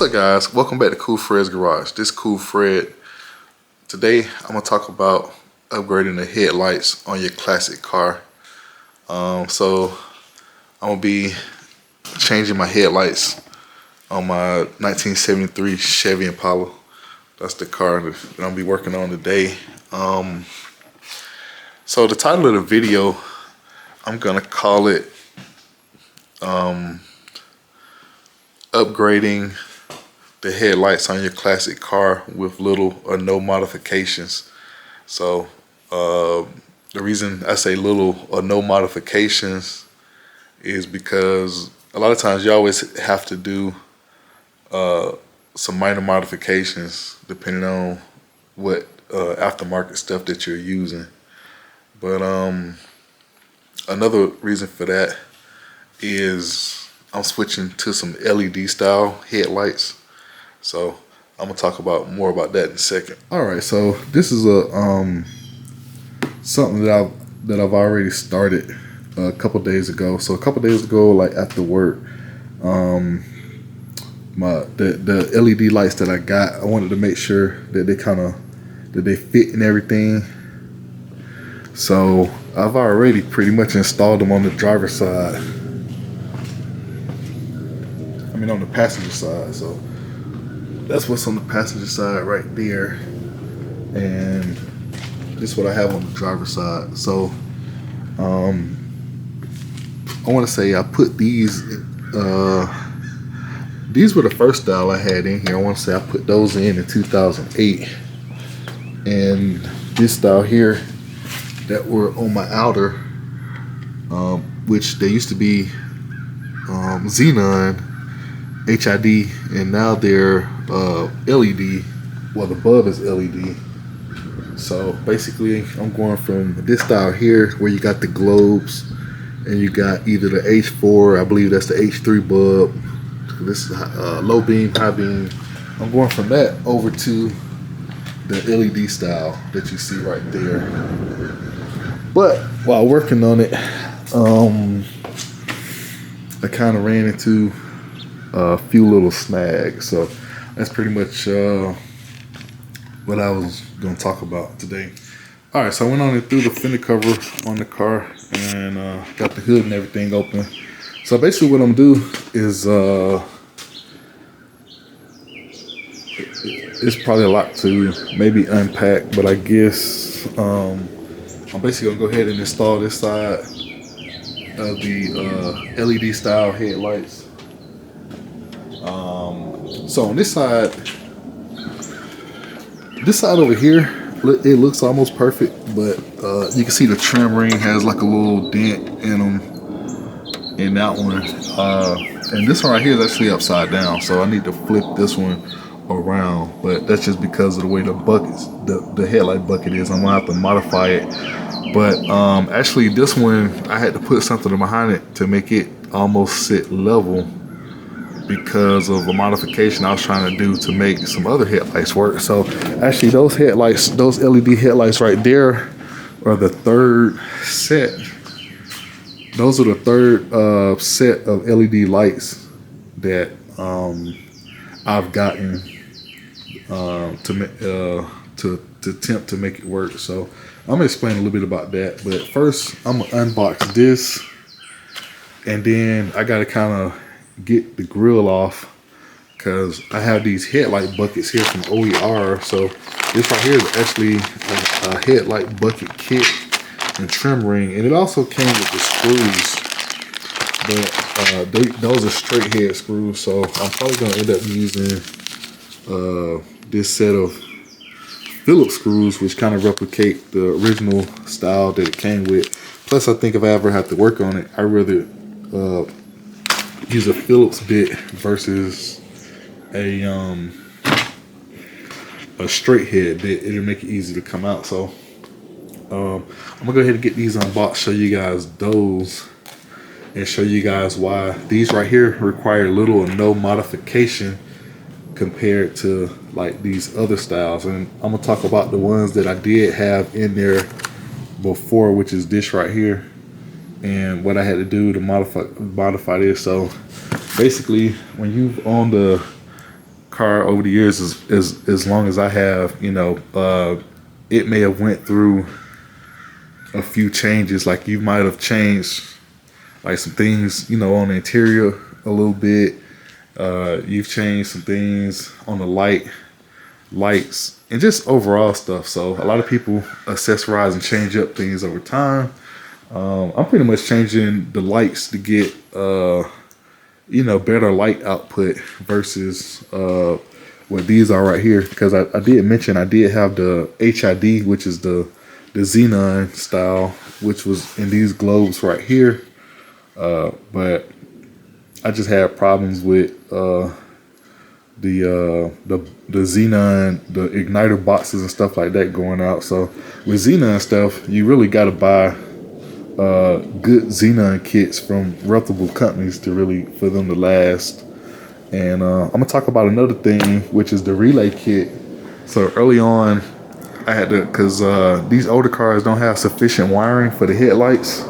up, guys? Welcome back to Cool Fred's Garage. This is Cool Fred. Today I'm gonna talk about upgrading the headlights on your classic car. So I'm gonna be changing my headlights on my 1973 Chevy Impala. That's the car that I'm gonna be working on today. So the title of the video, I'm gonna call it upgrading the headlights on your classic car with little or no modifications. So the reason I say little or no modifications is because a lot of times you always have to do some minor modifications depending on what aftermarket stuff that you're using. But another reason for that is I'm switching to some LED style headlights. So I'm gonna talk more about that in a second. All right, so this is a something that I've already started a couple days ago. So a couple days ago, like after work, the LED lights that I got, I wanted to make sure that they fit and everything. So I've already pretty much installed them on the driver's side. I mean on the passenger side. So that's what's on the passenger side right there. And this is what I have on the driver's side. So I want to say I put these were the first style I had in here. I want to say I put those in 2008. And this style here that were on my outer, which they used to be xenon HID, and now they're LED. Well, the bulb is LED. So basically I'm going from this style here where you got the globes and you got either the H4, I believe that's the H3 bulb. This is low beam, high beam. I'm going from that over to the LED style that you see right there. But while working on it, I kind of ran into a few little snags. So that's pretty much what I was going to talk about today. All right, so I went on and threw the fender cover on the car and got the hood and everything open. So basically what I'm going to do is, it's probably a lot to maybe unpack, but I guess I'm basically going to go ahead and install this side of the LED style headlights. So on this side over here, it looks almost perfect, but you can see the trim ring has like a little dent in them in that one. And this one right here is actually upside down, so I need to flip this one around, but that's just because of the way the headlight bucket is. I'm gonna have to modify it. But actually this one, I had to put something behind it to make it almost sit level because of a modification I was trying to do to make some other headlights work. So actually those headlights, those LED headlights right there are the third set. Those are the third set of LED lights that I've gotten to attempt to make it work. So I'm gonna explain a little bit about that, but first I'm gonna unbox this, and then I gotta kind of get the grill off because I have these headlight buckets here from OER. So this right here is actually a headlight bucket kit and trim ring, and it also came with the screws, but those are straight head screws. So I'm probably gonna end up using this set of Phillips screws, which kind of replicate the original style that it came with. Plus, I think if I ever have to work on it, I'd rather use a Phillips bit versus a straight head bit. It'll make it easy to come out. So I'm gonna go ahead and get these unboxed, show you guys those, and show you guys why these right here require little or no modification compared to like these other styles. And I'm gonna talk about the ones that I did have in there before, which is this right here, and what I had to do to modify this. So basically, when you on the car over the years, as long as I have, it may have went through a few changes. Like you might have changed like some things, on the interior a little bit. You've changed some things on the lights, and just overall stuff. So a lot of people accessorize and change up things over time. I'm pretty much changing the lights to get, better light output versus what these are right here. Because I did mention I did have the HID, which is the xenon style, which was in these globes right here. But I just had problems with the xenon, the igniter boxes and stuff like that going out. So with xenon stuff, you really got to buy good xenon kits from reputable companies for them to last. And I'm gonna talk about another thing, which is the relay kit. So early on, I had to, because these older cars don't have sufficient wiring for the headlights.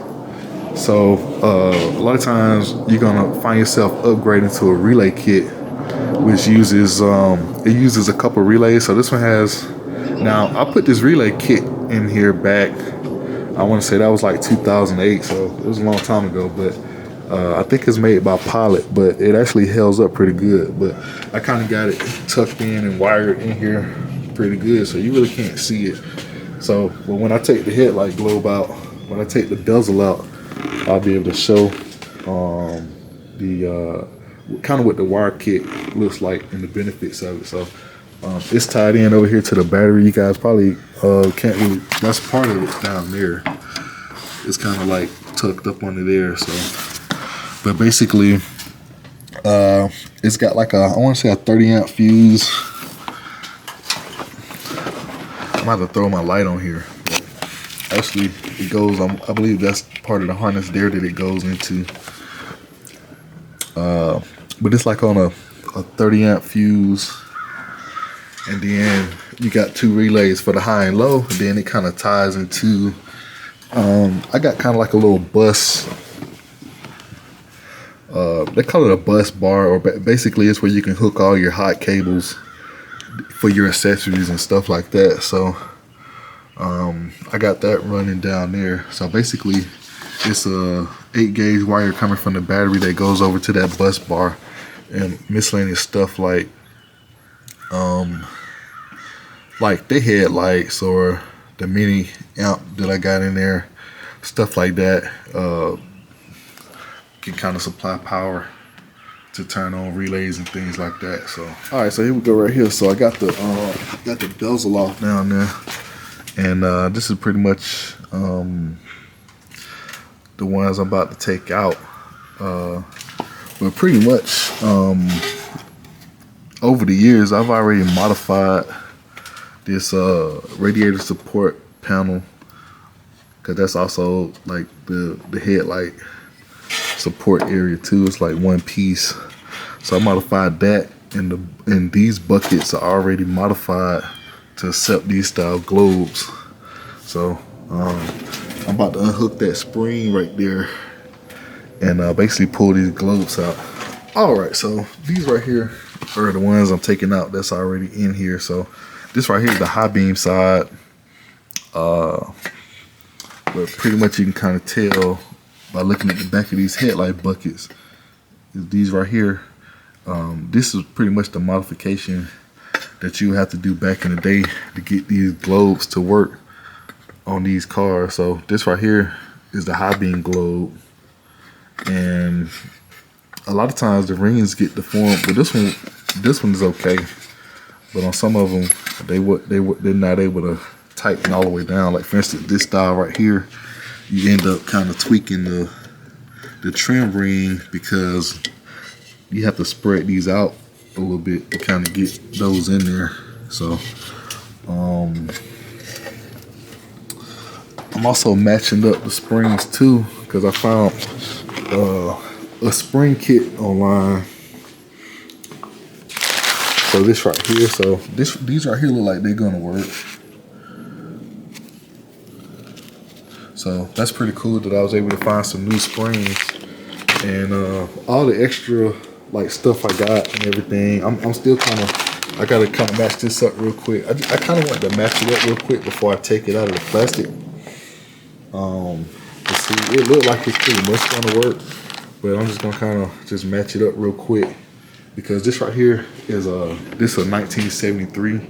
So a lot of times you're gonna find yourself upgrading to a relay kit, which uses a couple relays. So this one has, now I put this relay kit in here back, I want to say that was like 2008, so it was a long time ago. But I think it's made by Pilot, but it actually holds up pretty good. But I kind of got it tucked in and wired in here pretty good, so you really can't see it. So, but when I take the headlight globe out, when I take the bezel out, I'll be able to show the kind of what the wire kit looks like and the benefits of it. So it's tied in over here to the battery. You guys probably can't really, that's part of it down there. It's kind of like tucked up under there. So, but basically it's got like I want to say a 30 amp fuse. I'm about to throw my light on here. Actually, it goes, I believe that's part of the harness there that it goes into. But it's like on a 30 amp fuse. And then you got two relays for the high and low. And then it kind of ties into, I got kind of like a little bus. They call it a bus bar, or basically it's where you can hook all your hot cables for your accessories and stuff like that. So I got that running down there. So basically it's a 8-gauge wire coming from the battery that goes over to that bus bar, and miscellaneous stuff like the headlights or the mini amp that I got in there, stuff like that, can kind of supply power to turn on relays and things like that. So all right, so here we go right here. So I got the bezel off down there, and this is pretty much the ones I'm about to take out. But pretty much over the years I've already modified this radiator support panel, because that's also like the headlight support area too. It's like one piece. So I modified that, and these buckets are already modified to accept these style globes. So I'm about to unhook that spring right there and basically pull these globes out. All right, so these right here are the ones I'm taking out that's already in here. So this right here is the high beam side. But pretty much you can kind of tell by looking at the back of these headlight buckets. These right here, this is pretty much the modification that you have to do back in the day to get these globes to work on these cars. So this right here is the high beam globe, and a lot of times the rings get deformed, but this one is okay. But on some of them, they're not able to tighten all the way down. Like for instance, this style right here, you end up kind of tweaking the trim ring, because you have to spread these out a little bit to kind of get those in there. So I'm also matching up the springs too, because I found a spring kit online. So this right here, so these right here look like they're gonna work. So that's pretty cool that I was able to find some new springs, and all the extra like stuff I got and everything. I'm still kind of, I gotta kind of match this up real quick. I kind of want to match it up real quick before I take it out of the plastic. You see, it looked like it's pretty much gonna work, but I'm just gonna kind of just match it up real quick because this right here is this is a 1973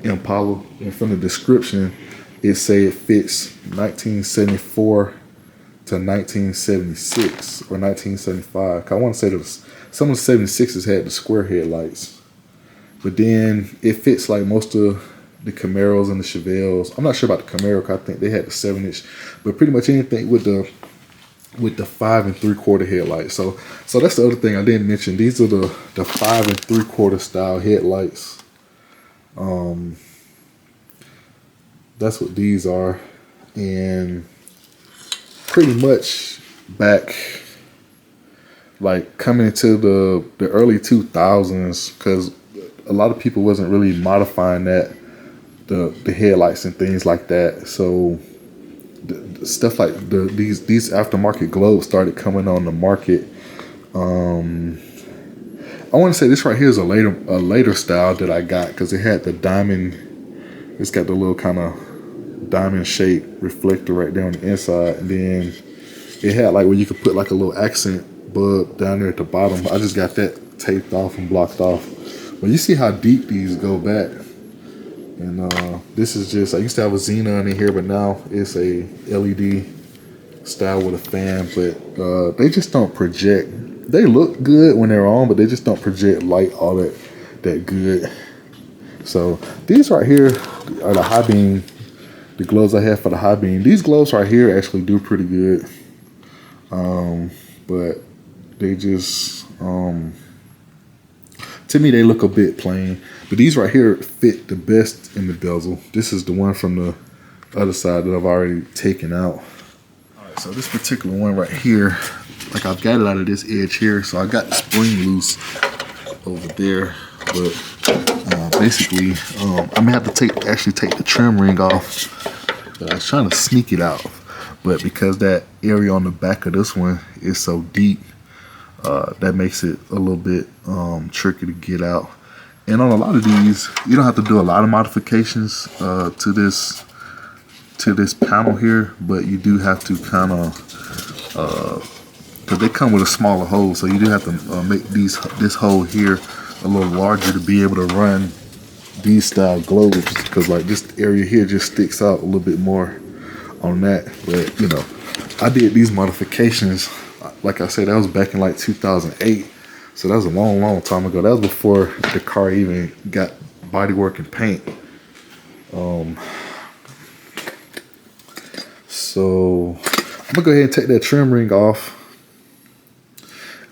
Impala, and from the description it say it fits 1974 to 1976 or 1975. I want to say that some of the 76s had the square headlights, but then it fits like most of the Camaros and the Chevelles. I'm not sure about the Camaro because I think they had the 7-inch, but pretty much anything with the 5 3/4 headlights. So that's the other thing I didn't mention. These are the 5 3/4 style headlights. That's what these are, and pretty much back like coming into the early 2000s, because a lot of people wasn't really modifying the headlights and things like that. So the stuff like these aftermarket globes started coming on the market. I want to say this right here is a later style that I got because it had the diamond. It's got the little kind of diamond shaped reflector right there on the inside, and then it had like where you could put like a little accent bulb down there at the bottom. I just got that taped off and blocked off. But you see how deep these go back. And this is just, I used to have a xenon in here, but now it's a LED style with a fan. But they just don't project. They look good when they're on, but they just don't project light all that good. So these right here are the high beam, the gloves I have for the high beam. These gloves right here actually do pretty good. But they just, to me, they look a bit plain. But these right here fit the best in the bezel. This is the one from the other side that I've already taken out. All right, so this particular one right here, like I've got it out of this edge here, so I got the spring loose over there. But basically, I'm gonna have to actually take the trim ring off. But I was trying to sneak it out, but because that area on the back of this one is so deep, that makes it a little bit tricky to get out. And on a lot of these, you don't have to do a lot of modifications to this panel here, but you do have to kind of, because they come with a smaller hole, so you do have to make this hole here a little larger to be able to run these style globes, because like this area here just sticks out a little bit more on that. But you know, I did these modifications, like I said, that was back in like 2008. So that was a long time ago. That was before the car even got bodywork and paint. So I'm gonna go ahead and take that trim ring off,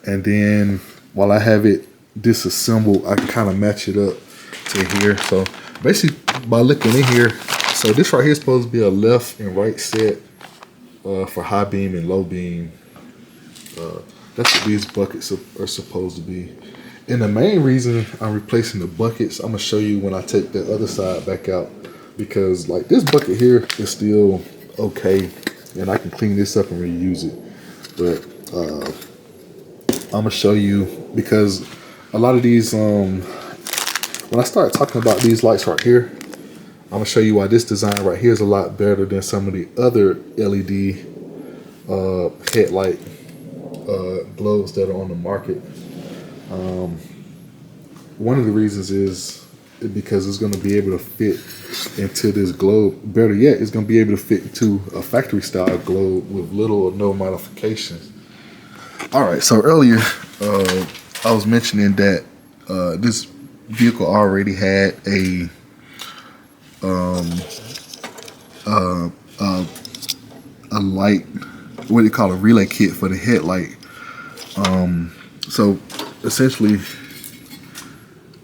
and then while I have it disassembled, I can kind of match it up to here. So basically, by looking in here, so this right here is supposed to be a left and right set for high beam and low beam. That's what these buckets are supposed to be. And the main reason I'm replacing the buckets, I'm gonna show you when I take the other side back out, because like this bucket here is still okay, and I can clean this up and reuse it. But I'm gonna show you, because a lot of these, when I start talking about these lights right here, I'm gonna show you why this design right here is a lot better than some of the other LED headlight globes that are on the market. One of the reasons is because it's going to be able to fit into this globe. Better yet, it's going to be able to fit into a factory style globe with little or no modifications. All right, so earlier I was mentioning that this vehicle already had a light, what do you call a relay kit for the headlight. So essentially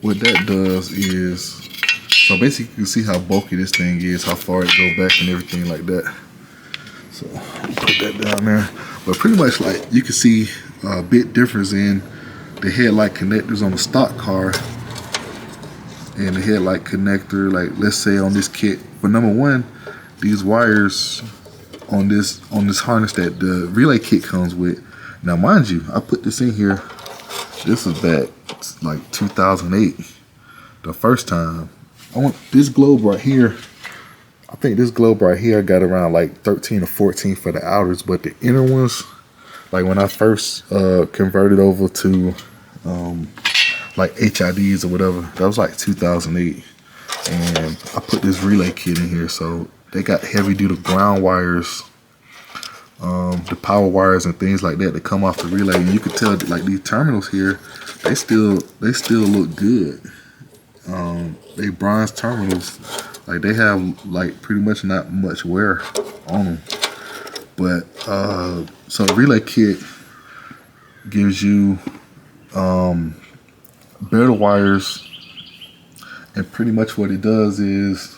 what that does is, so basically you can see how bulky this thing is, how far it goes back and everything like that. So put that down there. But pretty much like you can see a big difference in the headlight connectors on the stock car and the headlight connector, like let's say on this kit. For number one, these wires on this harness that the relay kit comes with. Now mind you, I put this in here This is back like 2008, the first time. I want this globe right here. I think this globe right here got around like 13 or 14 for the outers, but the inner ones, like when I first converted over to like HIDs or whatever, that was like 2008. And I put this relay kit in here, so they got heavy duty ground wires, the power wires and things like that that come off the relay. And you can tell that, like, these terminals here, they still look good. They bronze terminals, like they have like pretty much not much wear on them. But so the relay kit gives you better wires, and pretty much what it does is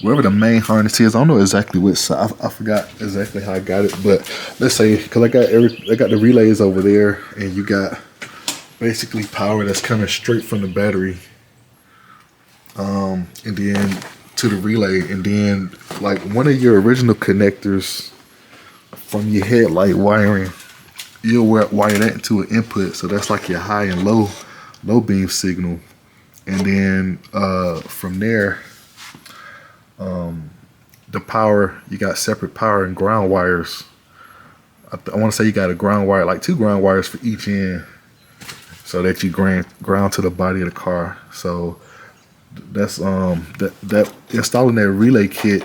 wherever the main harness is, I don't know exactly which side. I forgot exactly how I got it, but let's say because I got the relays over there, and you got basically power that's coming straight from the battery, and then to the relay, and then like one of your original connectors from your headlight wiring, you'll wire that into an input, so that's like your high and low beam signal. And then from there, the power, you got separate power and ground wires. I want to say you got a ground wire, like 2 ground wires for each end, so that you ground to the body of the car. So that's that installing that relay kit,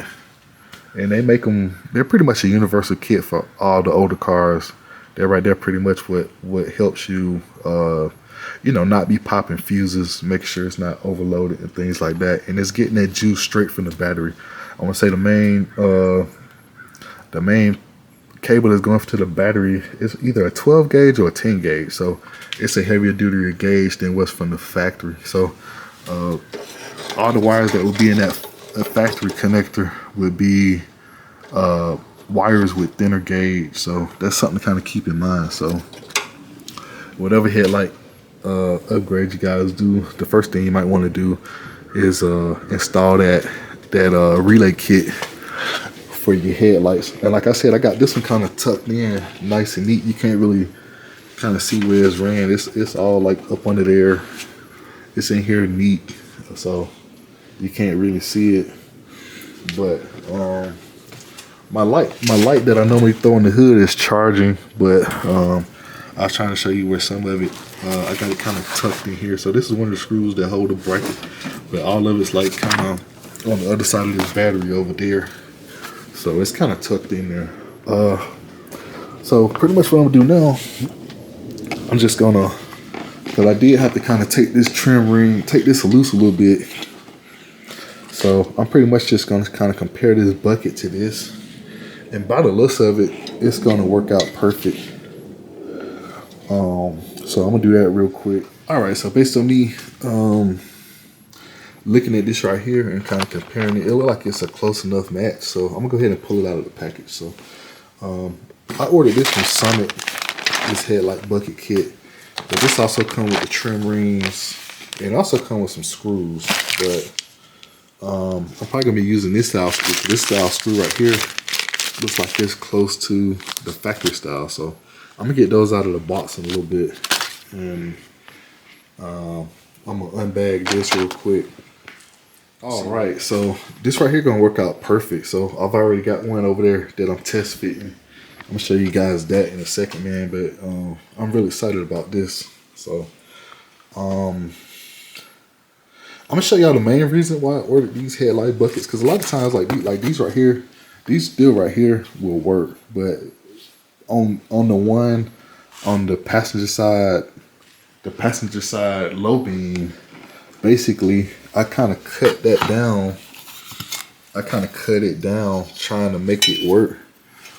and they make them. They're pretty much a universal kit for all the older cars. They're right there, pretty much what helps you, you know, not be popping fuses, making sure it's not overloaded and things like that. And it's getting that juice straight from the battery. I want to say the main cable that's going to the battery is either a 12 gauge or a 10 gauge. So it's a heavier duty gauge than what's from the factory. So all the wires that would be in that factory connector would be wires with thinner gauge. So that's something to kind of keep in mind. So whatever headlight upgrade you guys do, the first thing you might want to do is install that relay kit for your headlights. And like I said, I got this one kind of tucked in nice and neat. You can't really kind of see where it's ran. It's all like up under there. It's in here neat, so you can't really see it. But my light that I normally throw in the hood is charging, but I was trying to show you where some of it, I got it kind of tucked in here. So this is one of the screws that hold the bracket, but all of it's like kind of on the other side of this battery over there. So it's kind of tucked in there. So pretty much what I'm gonna do now, I'm just gonna, because I did have to kind of take this trim ring, take this loose a little bit. So I'm pretty much just gonna kind of compare this bucket to this. And by the looks of it, it's gonna work out perfect. So I'm gonna do that real quick. All right, so based on me looking at this right here and kind of comparing it, it looks like it's a close enough match. So I'm gonna go ahead and pull it out of the package. So I ordered this from Summit, this headlight bucket kit. But this also comes with the trim rings, and also comes with some screws. But I'm probably gonna be using this style screw. This style screw right here looks like it's close to the factory style. So I'm gonna get those out of the box in a little bit, and I'm gonna unbag this real quick. All right, so this right here gonna work out perfect. So I've already got one over there that I'm test fitting. I'm gonna show you guys that in a second, man. But I'm really excited about this. So I'm gonna show y'all the main reason why I ordered these headlight buckets, because a lot of times like these right here, these still right here will work, but on the one on the passenger side low beam, basically I kind of cut that down. I kind of cut it down trying to make it work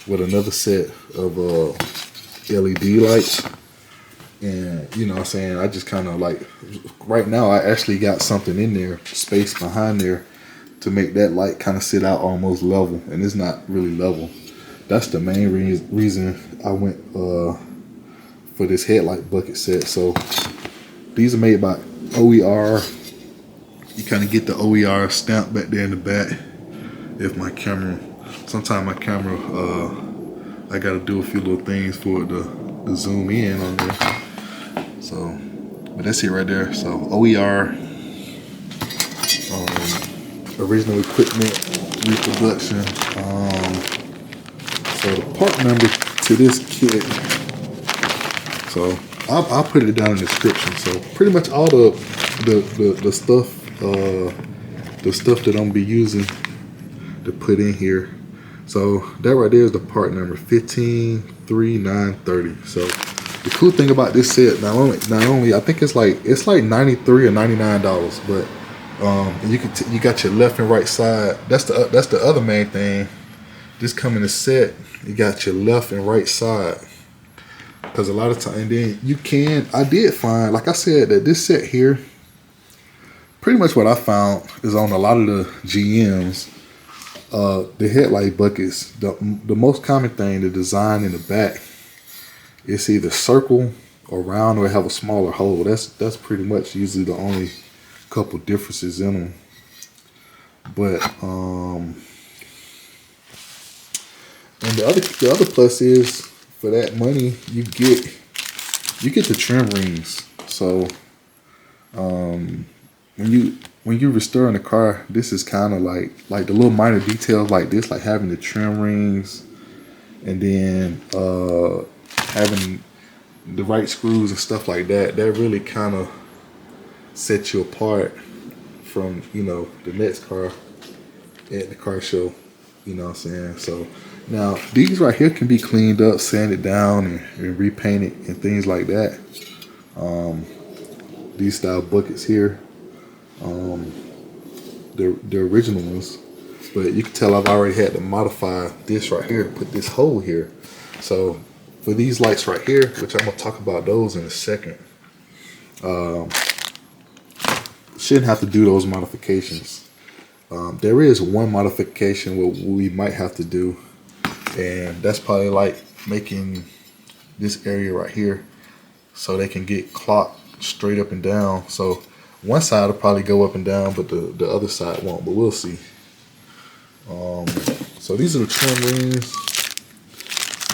with another set of LED lights. And you know what I'm saying, I just kind of like, right now I actually got something in there, space behind there, to make that light kind of sit out almost level, and it's not really level. That's the main reason I went for this headlight bucket set. So these are made by OER. You kind of get the OER stamp back there in the back. If my camera, sometimes my camera, I got to do a few little things for it to zoom in on there. So, but that's it right there. So OER, original equipment reproduction. So the part number to this kit. So I'll put it down in the description. So pretty much all the stuff that I'm gonna be using to put in here. So that right there is the part number 153930. So the cool thing about this set, not only I think it's like $93 or $99, but you got your left and right side. That's the other main thing. This come in a set. You got your left and right side. Because a lot of time, and then I did find, like I said, that this set here, pretty much what I found is on a lot of the GMs, the headlight buckets, the most common thing, the design in the back, it's either circle or round or have a smaller hole. That's pretty much usually the only couple differences in them. But and the other plus is, for that money you get the trim rings. So when you restoring the car, this is kind of like the little minor details like this, like having the trim rings, and then having the right screws and stuff like that. That really kind of sets you apart from, you know, the next car at the car show. You know what I'm saying? So now these right here can be cleaned up, sanded down, and repainted and things like that. These style buckets here, the original ones, but you can tell I've already had to modify this right here to put this hole here. So for these lights right here, which I'm gonna talk about those in a second, shouldn't have to do those modifications. There is one modification what we might have to do, and that's probably like making this area right here so they can get clocked straight up and down. So one side will probably go up and down, but the other side won't, but we'll see. So these are the trim rings.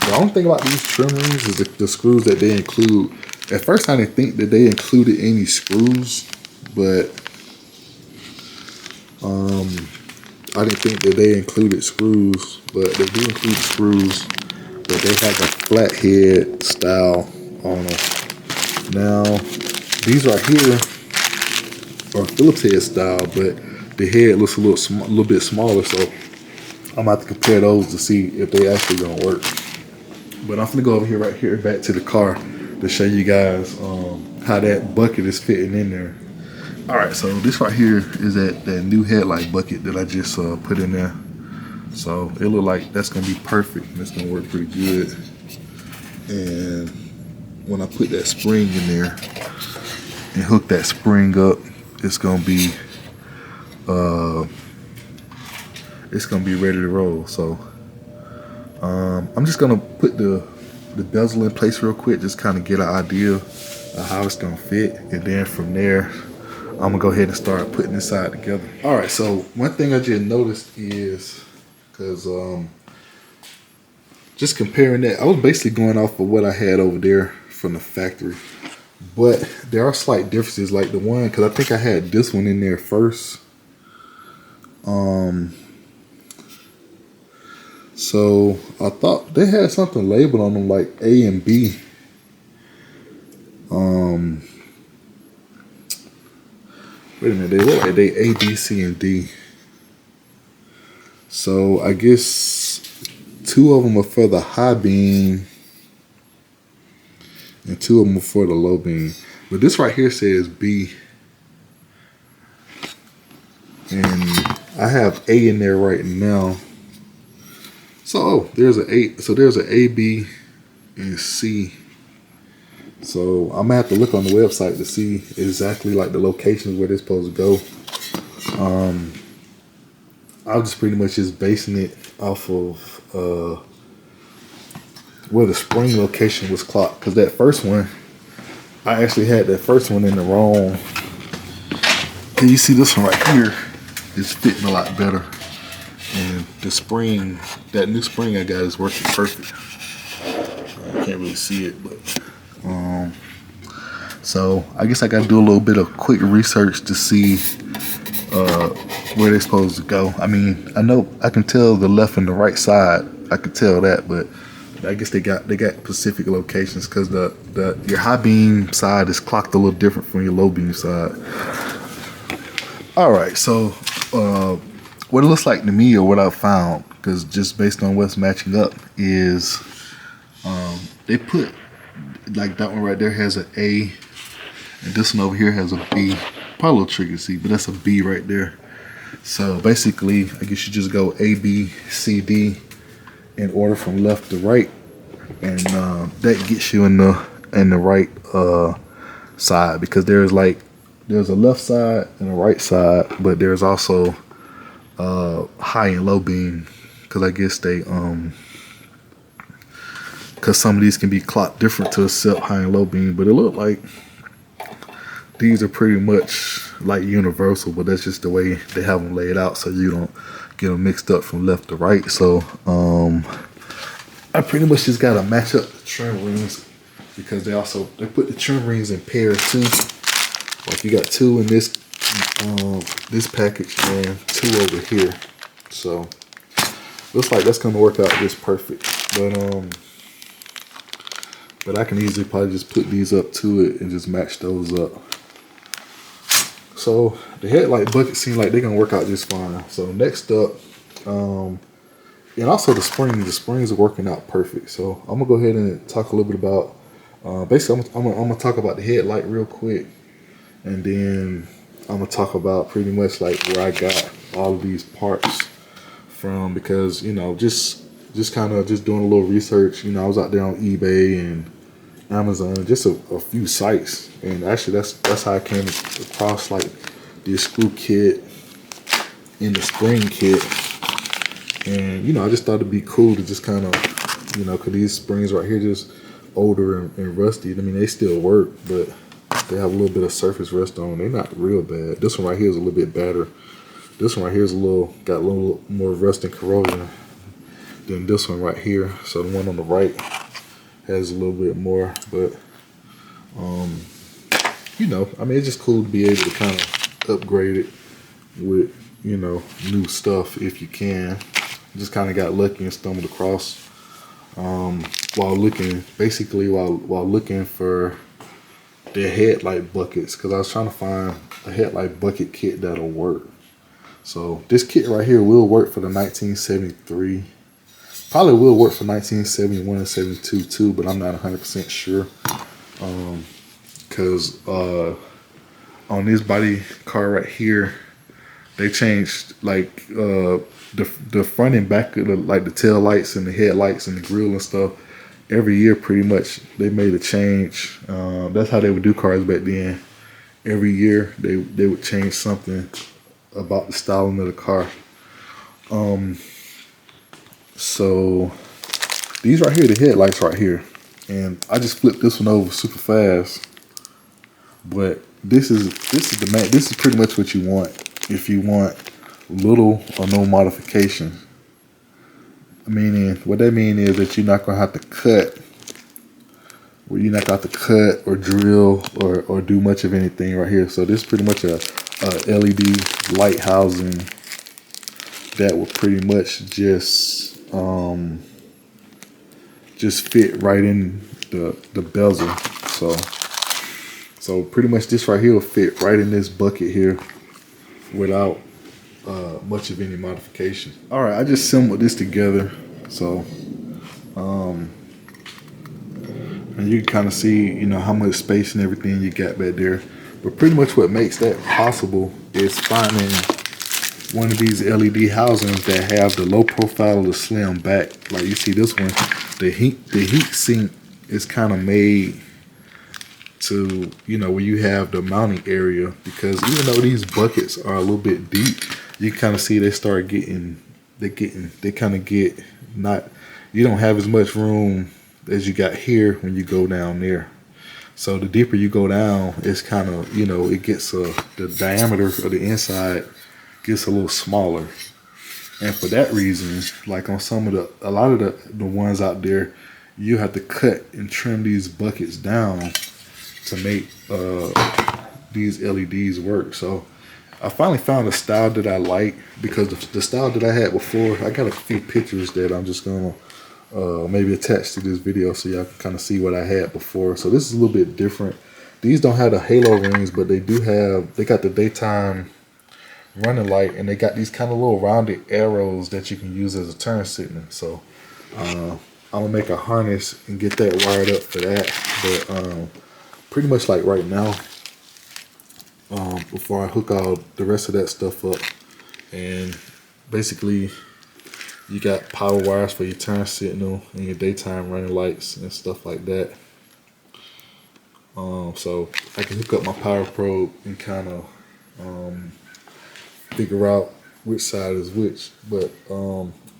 The only thing about these trim rings is the screws that they include. At first I didn't think that they included any screws, but I didn't think that they included screws, but they do include screws, but they have a flathead style on them. Now, these right here are Phillips head style, but the head looks a little bit smaller, so I'm about to compare those to see if they actually gonna work. But I'm gonna go over here, right here, back to the car to show you guys how that bucket is fitting in there. All right, so this right here is that new headlight bucket that I just put in there. So it look like that's gonna be perfect. That's gonna work pretty good. And when I put that spring in there and hook that spring up, it's gonna be ready to roll. So I'm just gonna put the bezel in place real quick, just kind of get an idea of how it's gonna fit, and then from there I'm gonna go ahead and start putting this side together. All right, so one thing I just noticed is, because just comparing that, I was basically going off of what I had over there from the factory, but there are slight differences, like the one, because I think I had this one in there first. So I thought they had something labeled on them like A and B. Wait a minute, they look like they A, B, C, and D. So I guess 2 of them are for the high beam and 2 of them are for the low beam. But this right here says B. And I have A in there right now. So there's an A. So there's an A, B, and C. So I'm gonna have to look on the website to see exactly like the locations where they're supposed to go. I was just pretty much just basing it off of where the spring location was clocked, because that first one, I actually had that first one in the wrong. And you see this one right here is fitting a lot better, and the spring, that new spring I got, is working perfect. I can't really see it, but So I guess I gotta do a little bit of quick research to see where they're supposed to go. I mean, I know I can tell the left and the right side. I could tell that, but I guess they got specific locations because your high beam side is clocked a little different from your low beam side. All right, so what it looks like to me, or what I found, because just based on what's matching up, is they put like that one right there has an A, and this one over here has a B. Probably a little tricky to see, but that's a B right there. So basically, I guess you just go A, B, C, D in order from left to right, and that gets you in the right side, because there's a left side and a right side, but there's also high and low beam, because I guess they because some of these can be clocked different to accept high and low beam, but it looked like these are pretty much like universal, but that's just the way they have them laid out, so you don't get them mixed up from left to right. So I pretty much just gotta match up the trim rings, because they put the trim rings in pairs too. Like you got 2 in this package and 2 over here. So looks like that's gonna work out just perfect. But I can easily probably just put these up to it and just match those up. So the headlight buckets seem like they're gonna work out just fine. So next up, and also the springs are working out perfect. So I'm gonna go ahead and talk a little bit about, basically I'm gonna talk about the headlight real quick, and then I'm gonna talk about pretty much like where I got all of these parts from, because just kind of just doing a little research. I was out there on eBay and Amazon, just a few sites, and actually that's how I came across like the screw kit and the spring kit. And I just thought it'd be cool to just kind of because these springs right here just older and rusty. I mean, they still work, but they have a little bit of surface rust on. They're not real bad. This one right here is a little bit better. This one right here is got a little more rust and corrosion than this one right here. So the one on the right has a little bit more, but I mean, it's just cool to be able to kind of upgrade it with new stuff if you can. Just kind of got lucky and stumbled across while looking for the headlight buckets, because I was trying to find a headlight bucket kit that'll work. So this kit right here will work for the 1973. Probably will work for 1971 and 72 too, but I'm not 100% sure. Because on this body car right here, they changed like the front and back of the tail lights and the headlights and the grill and stuff. Every year, pretty much, they made a change. That's how they would do cars back then. Every year, they would change something about the styling of the car. So these right here, the headlights right here, and I just flipped this one over super fast. But this is pretty much what you want if you want little or no modification. Meaning, what that means is that you're not gonna have to cut. Well, you're not gonna have to cut or drill or do much of anything right here. So this is pretty much a LED light housing that will pretty much just fit right in the bezel. So pretty much this right here will fit right in this bucket here without much of any modification. All right, I just assembled this together. So and you can kind of see how much space and everything you got back there. But pretty much what makes that possible is finding one of these LED housings that have the low profile or the slim back. Like you see this one, the heat sink is kind of made to where you have the mounting area, because even though these buckets are a little bit deep, you kind of see they kind of get not, you don't have as much room as you got here when you go down there. So the deeper you go down, it's kind of it gets the diameter of the inside gets a little smaller. And for that reason, like on a lot of the ones out there, you have to cut and trim these buckets down to make these LEDs work. So I finally found a style that I like, because the style that I had before, I got a few pictures that I'm just gonna maybe attach to this video so y'all can kind of see what I had before. So this is a little bit different. These don't have the halo rings, but they got the daytime running light, and they got these kind of little rounded arrows that you can use as a turn signal. So I'm gonna make a harness and get that wired up for that. But pretty much like right now, before I hook all the rest of that stuff up, and basically you got power wires for your turn signal and your daytime running lights and stuff like that. So I can hook up my power probe and kind of figure out which side is which. But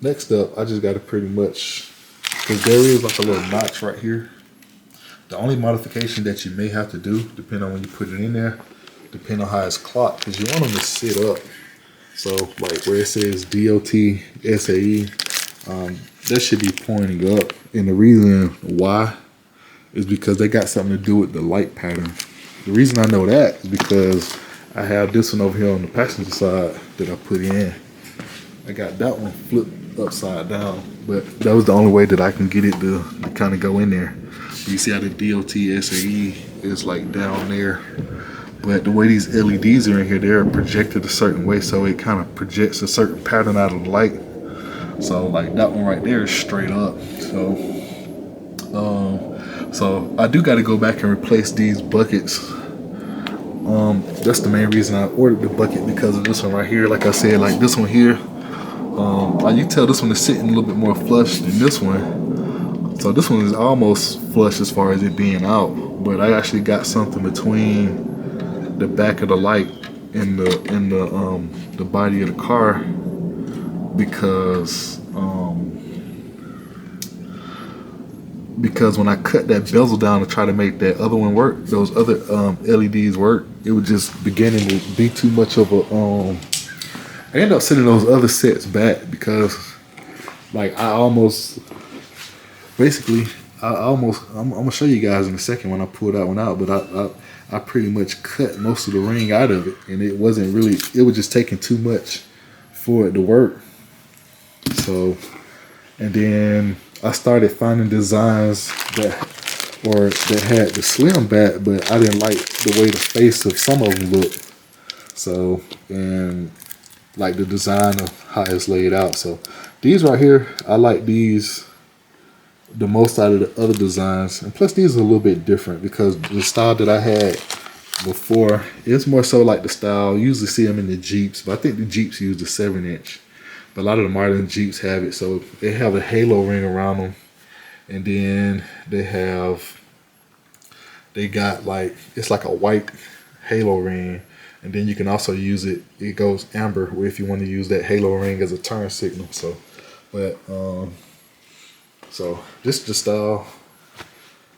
next up, I just got to pretty much, because there is like a little notch right here. The only modification that you may have to do, depending on when you put it in there, depending on how it's clocked, because you want them to sit up. So like where it says DOT SAE, that should be pointing up. And the reason why is because they got something to do with the light pattern. The reason I know that is because I have this one over here on the passenger side that I put in. I got that one flipped upside down, but that was the only way that I can get it to kind of go in there. You see how the DOT SAE is like down there. But the way these LEDs are in here, they're projected a certain way, so it kind of projects a certain pattern out of the light. So like that one right there is straight up. So I do got to go back and replace these buckets. That's the main reason I ordered the bucket, because of this one right here. Like I said, like this one here, like you tell this one is sitting a little bit more flush than this one. So this one is almost flush as far as it being out, but I actually got something between the back of the light and the body of the car, because when I cut that bezel down to try to make that other one work, those other LEDs work, it was just beginning to be too much of a I ended up sending those other sets back, because like I'm gonna show you guys in a second when I pull that one out, but I pretty much cut most of the ring out of it, and it was just taking too much for it to work. So, and then I started finding designs that had the slim back, but I didn't like the way the face of some of them looked. So, and like the design of how it's laid out. So these right here, I like these the most out of the other designs, and plus these are a little bit different, because the style that I had before, it's more so like the style you usually see them in the Jeeps, but I think the Jeeps use the 7-inch, but a lot of the modern Jeeps have it. So they have a halo ring around them, and then they got like, it's like a white halo ring, and then you can also use it goes amber if you want to use that halo ring as a turn signal. So but so this is the style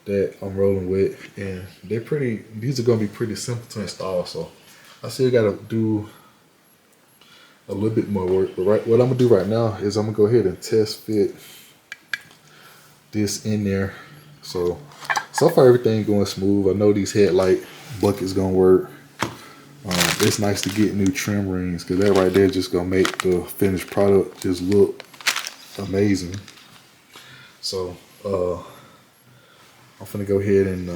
that I'm rolling with, and these are gonna be pretty simple to install. So I still gotta do a little bit more work, but what I'm gonna do right now is I'm gonna go ahead and test fit this in there. So far everything going smooth. I know these headlight buckets gonna work. It's nice to get new trim rings, because that right there just gonna make the finished product just look amazing. So I'm gonna go ahead and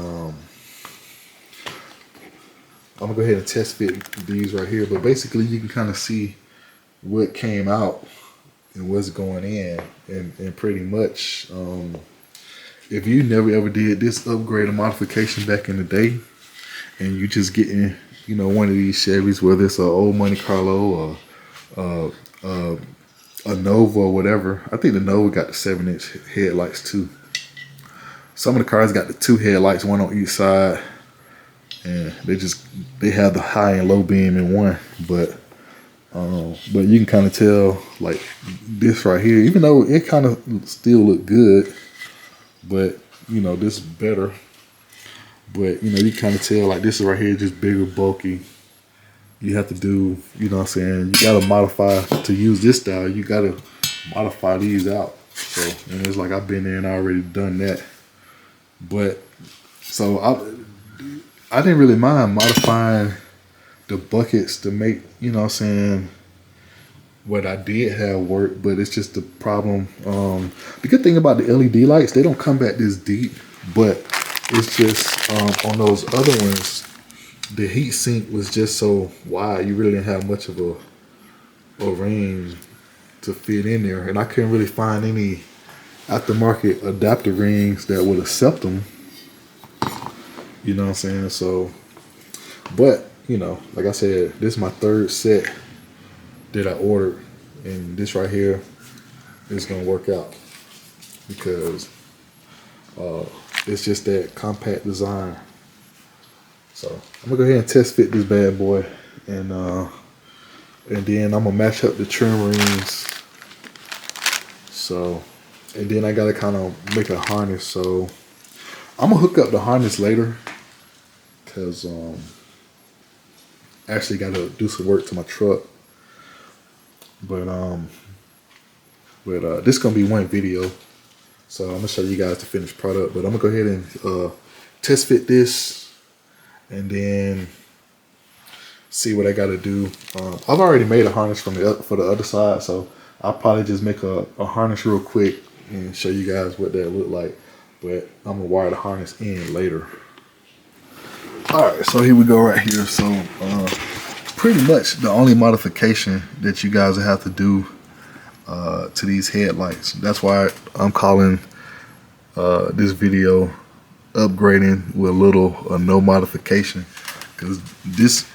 test fit these right here. But basically you can kind of see what came out and what's going in, and pretty much if you never ever did this upgrade or modification back in the day, and you just getting, you know, one of these Chevys, whether it's an old Monte Carlo or a Nova or whatever. I think the Nova got the 7-inch headlights too. Some of the cars got the 2 headlights, one on each side, and they have the high and low beam in one. But you can kind of tell, like this right here, even though it kind of still look good, but you know, this is better. But you know, you kind of tell like this right here is just bigger, bulky. You have to do, you know what I'm saying, you gotta modify to use this style. You gotta modify these out. So, and it's like I've been there and I already done that. But so I didn't really mind modifying the buckets to make, you know what I'm saying, what I did have work, but it's just the problem. The good thing about the LED lights, they don't come back this deep, but it's just on those other ones, the heat sink was just so wide, you really didn't have much of a range to fit in there, and I couldn't really find any aftermarket adapter rings that would accept them. You know what I'm saying? So, but you know, like I said, this is my third set that I ordered, and this right here is gonna work out because it's just that compact design. So I'm gonna go ahead and test fit this bad boy, and then I'm gonna match up the trim rings. So, and then I gotta kind of make a harness. So I'm gonna hook up the harness later because actually gotta do some work to my truck. But this is gonna be one video, so I'm gonna show you guys the finished product. But I'm gonna go ahead and test fit this, and then see what I gotta do. I've already made a harness for the other side, so I'll probably just make a harness real quick and show you guys what that look like. But I'm gonna wire the harness in later. All right, so here we go right here. So pretty much the only modification that you guys have to do to these headlights. That's why I'm calling this video upgrading with little or no modification, because this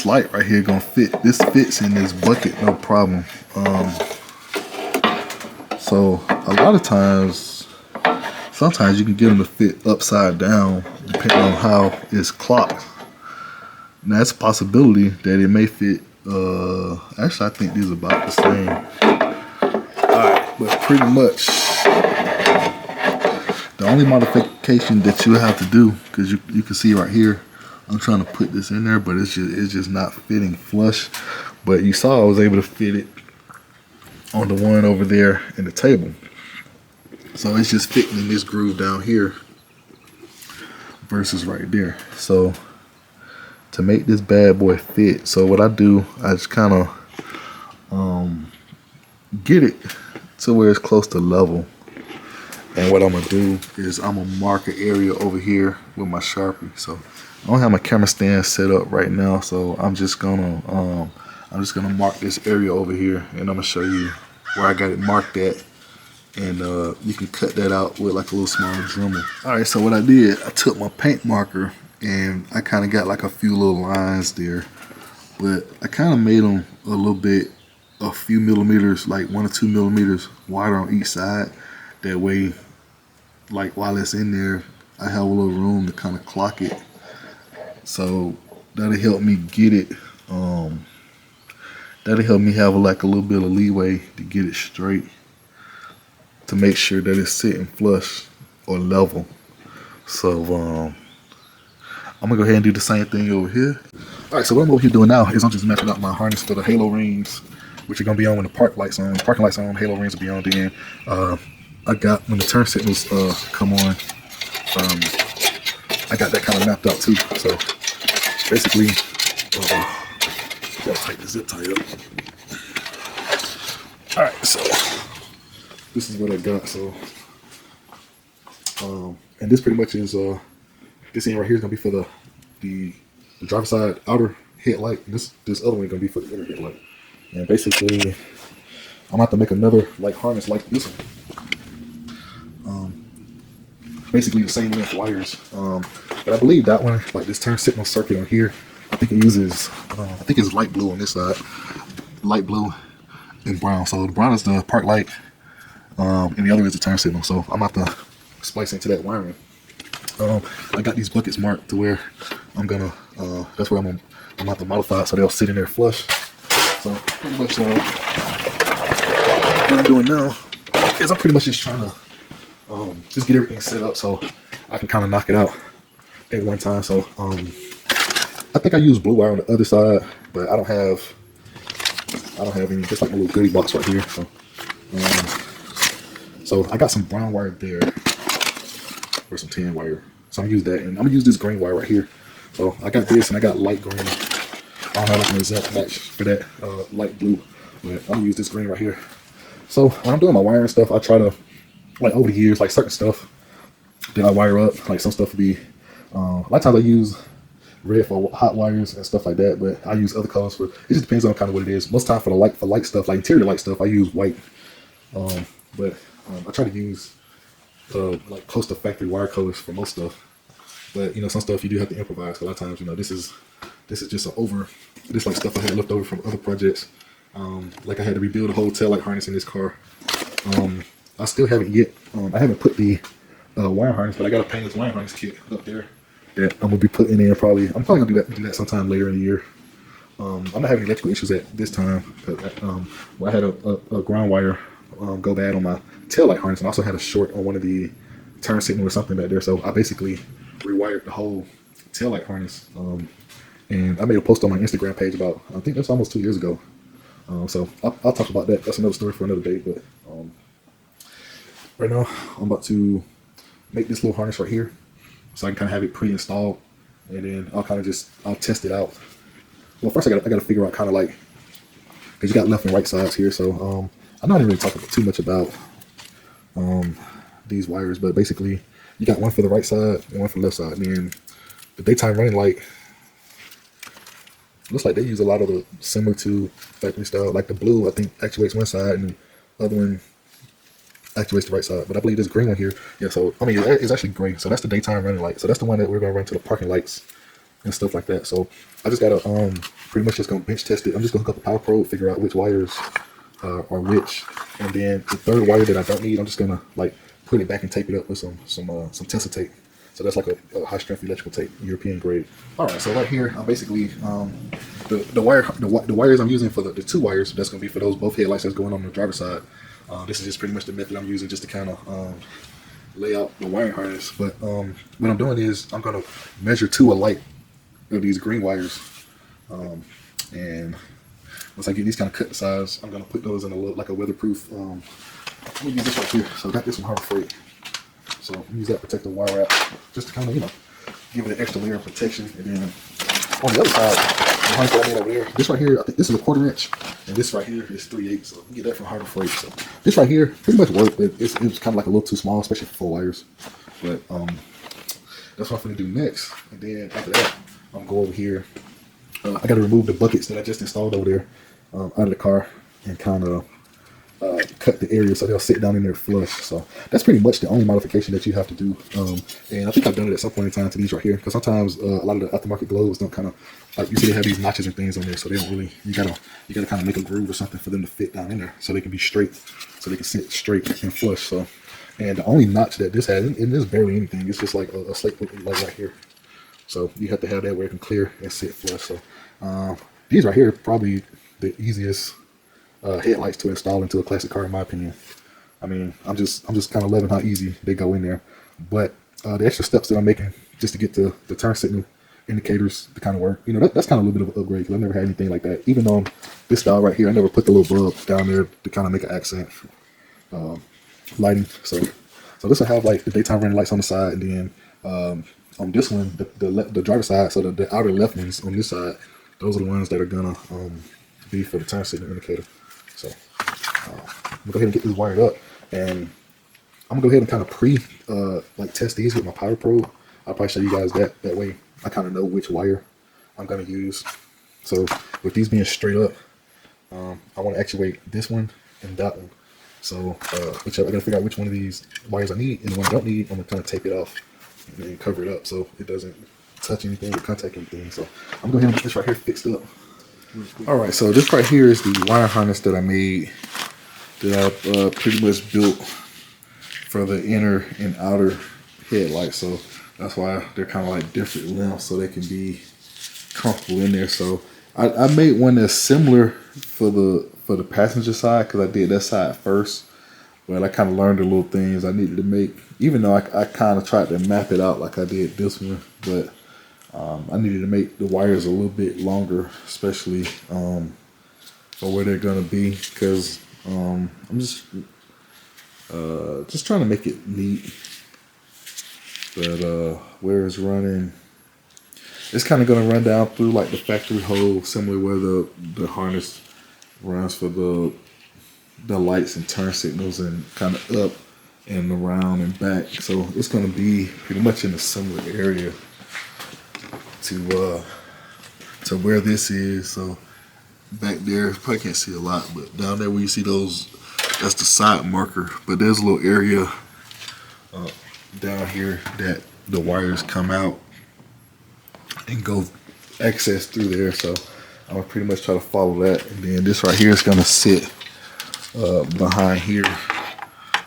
light right here gonna fit. This fits in this bucket no problem. So a lot of times, sometimes you can get them to fit upside down depending on how it's clocked. Now that's a possibility that it may fit. Actually, I think these are about the same. Alright, but pretty much the only modification that you have to do, because you can see right here, I'm trying to put this in there, but it's just not fitting flush. But you saw I was able to fit it on the one over there in the table. So it's just fitting in this groove down here versus right there. So to make this bad boy fit, so what I do, I just kind of get it to where it's close to level. And what I'm gonna do is I'm gonna mark an area over here with my Sharpie. So I don't have my camera stand set up right now, so I'm just gonna mark this area over here, and I'm gonna show you where I got it marked at. And you can cut that out with like a little small Dremel. All right, so what I did, I took my paint marker and I kind of got like a few little lines there, but I kind of made them a few millimeters, like 1 or 2 millimeters wider on each side. That way, like while it's in there, I have a little room to kind of clock it. So that'll help me get it. That'll help me have like a little bit of leeway to get it straight, to make sure that it's sitting flush or level. So I'm gonna go ahead and do the same thing over here. All right, so what I'm over here doing now is I'm just matching up my harness for the halo rings, which are gonna be on when the parking lights on. Parking lights on, halo rings will be on. Then I got, when the turn signals come on, I got that kind of mapped out too. So basically, gotta tighten the zip tie up. All right, so this is what I got. So and this pretty much is this end right here is gonna be for the driver's side outer headlight. And this other one is gonna be for the inner headlight. And basically, I'm gonna have to make another like harness like this one. Basically the same length wires. But I believe that one, like this turn signal circuit on here, I think it uses I think it's light blue on this side, light blue and brown. So the brown is the park light, and the other is the turn signal. So I'm gonna have to splice into that wiring. I got these buckets marked to where I'm gonna that's where I'm gonna have to modify it so they'll sit in there flush. So pretty much what I'm doing now is I'm pretty much just trying to just get everything set up so I can kind of knock it out at one time. So I think I use blue wire on the other side, but I don't have any, just like a little goodie box right here. So I got some brown wire there, or some tan wire. So I'm gonna use that, and I'm gonna use this green wire right here. So I got this, and I got light green. I don't have like an exact match for that light blue, but I'm gonna use this green right here. So when I'm doing my wiring stuff, I try to, like over the years, like certain stuff that I wire up, like some stuff will be, a lot of times I use red for hot wires and stuff like that, but I use other colors for, it just depends on kind of what it is. Most time for the light stuff, like interior light stuff, I use white. But I try to use like close to factory wire colors for most stuff. But you know, some stuff you do have to improvise. A lot of times, you know, this is just this like stuff I had left over from other projects. Like I had to rebuild a whole tail light harness in this car. I still haven't yet. I haven't put the wire harness, but I got a paintless wire harness kit up there that I'm gonna be putting in probably. I'm probably gonna do that sometime later in the year. I'm not having electrical issues at this time. Well, I had a ground wire go bad on my tail light harness, and I also had a short on one of the turn signal or something back there. So I basically rewired the whole tail light harness. And I made a post on my Instagram page about, I think that's almost 2 years ago. So I'll talk about that. That's another story for another day. But right now I'm about to make this little harness right here, so I can kind of have it pre-installed, and then I'll test it out. Well, first I gotta figure out kind of like, because you got left and right sides here. So I'm not even really talking too much about these wires, but basically you got one for the right side and one for the left side. And then the daytime running light, looks like they use a lot of the similar to factory style. Like the blue, I think, actuates one side, and the other one actuates the right side. But I believe this green one here, yeah, so I mean it's actually gray. So that's the daytime running light. So that's the one that we're gonna run to the parking lights and stuff like that. So I just gotta pretty much just gonna bench test it. I'm just gonna hook up the power probe, figure out which wires are which, and then the third wire that I don't need, I'm just gonna like put it back and tape it up with some tensor tape. So that's like a high strength electrical tape, European grade. All right, so right here, I'm basically the wires I'm using for the two wires. That's gonna be for those both headlights that's going on the driver's side. This is just pretty much the method I'm using just to kind of lay out the wiring harness. But what I'm doing is I'm gonna measure two alike of these green wires, and once I get these kind of cut to size, I'm gonna put those in a weatherproof. Let me use this right here. So I got this from Harbor Freight. So I'm use that protective wire wrap just to kind of, you know, give it an extra layer of protection. And then on the other side, the harness that I made over there, this right here, I think this is a 1/4 inch, and this right here is 3/8. So you get that from Harbor Freight. So this right here pretty much worked, but it's kind of like a little too small, especially for 4 wires. But that's what I'm gonna do next. And then after that, I'm gonna go over here. I got to remove the buckets that I just installed over there out of the car and kind of cut the area so they'll sit down in there flush. So that's pretty much the only modification that you have to do. And I think I've done it at some point in time to these right here, because sometimes a lot of the aftermarket globes don't kind of, like, you see they have these notches and things on there, so they don't really, you gotta kind of make a groove or something for them to fit down in there so they can be straight, so they can sit straight and flush. So, and the only notch that this has, and there's barely anything, it's just like a slate like right here. So you have to have that where it can clear and sit flush. So these right here are probably the easiest headlights to install into a classic car, in my opinion. I mean, I'm just kind of loving how easy they go in there. But the extra steps that I'm making just to get the turn signal indicators to kind of work, you know, that's kind of a little bit of an upgrade, because I've never had anything like that. Even on this style right here, I never put the little bulb down there to kind of make an accent lighting. So this will have like the daytime running lights on the side, and then on this one, the driver's side, so the outer left ones on this side, those are the ones that are gonna be for the turn signal indicator. So I'm gonna go ahead and get this wired up, and I'm gonna go ahead and kind of like test these with my power probe. I'll probably show you guys that way I kind of know which wire I'm gonna use. So with these being straight up, I want to actuate this one and that one. So I gotta figure out which one of these wires I need, and the one I don't need, I'm gonna kind of tape it off and cover it up so it doesn't touch anything or contact anything. So I'm gonna go ahead and get this right here fixed up. All right, so this right here is the wire harness that I made, that I pretty much built for the inner and outer headlights. So that's why they're kind of like different lengths, so they can be comfortable in there. So I made one that's similar for the passenger side, because I did that side first. But I kind of learned the little things I needed to make, even though I kind of tried to map it out like I did this one. But I needed to make the wires a little bit longer, especially for where they're gonna be, because I'm just trying to make it neat. But where it's running, it's kind of going to run down through like the factory hole, similar where the harness runs for the lights and turn signals, and kind of up and around and back. So it's going to be pretty much in a similar area to where this is. So back there, you probably can't see a lot, but down there where you see those, that's the side marker. But there's a little area down here that the wires come out and go access through there. So I'm gonna pretty much try to follow that. And then this right here is gonna sit behind here.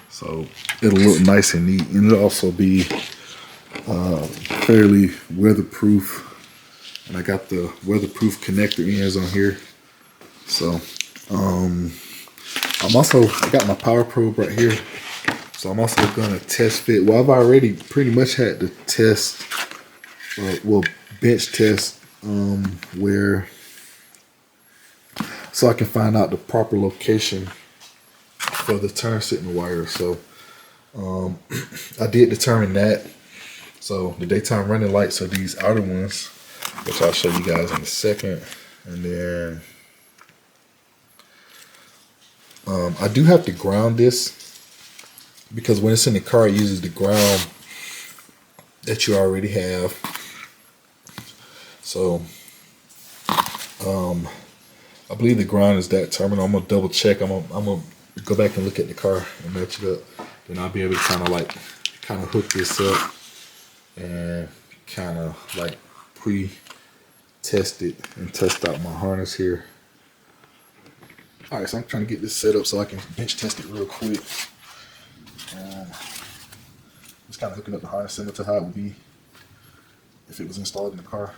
So it'll look nice and neat. And it'll also be fairly weatherproof. And I got the weatherproof connector ends on here. So I got my power probe right here. So I'm also gonna test fit. Well, I've already pretty much had to test, bench test where, so I can find out the proper location for the turn signal wire. So I did determine that. So the daytime running lights are these outer ones, which I'll show you guys in a second. And then I do have to ground this, because when it's in the car, it uses the ground that you already have. So I believe the ground is that terminal. I'm gonna double check. I'm gonna go back and look at the car and match it up. Then I'll be able to kind of hook this up and kind of like pre-test it and test out my harness here. All right, so I'm trying to get this set up so I can bench test it real quick. Just kind of hooking up the harness similar to how it would be if it was installed in the car.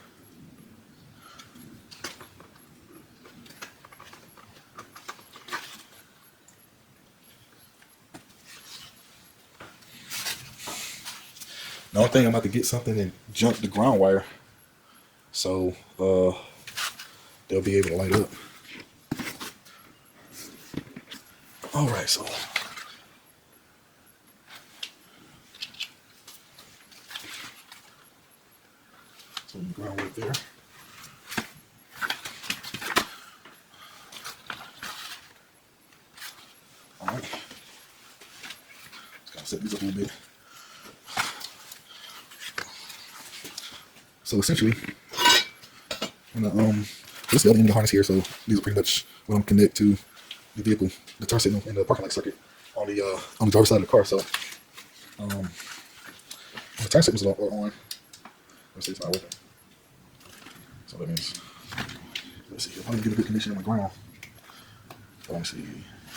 The only thing, I'm about to get something and jump the ground wire, so they'll be able to light up. All right, so the ground right there. All right, just gotta set these up a little bit. So essentially, this is the other end of the harness here. So these are pretty much what I'm connected to the vehicle, the turn signal, and the parking light circuit on the driver's side of the car. So the turn signals are on. Let's see, it's not working. So that means, let's see, I'm gonna get a good condition on my ground. So let me see.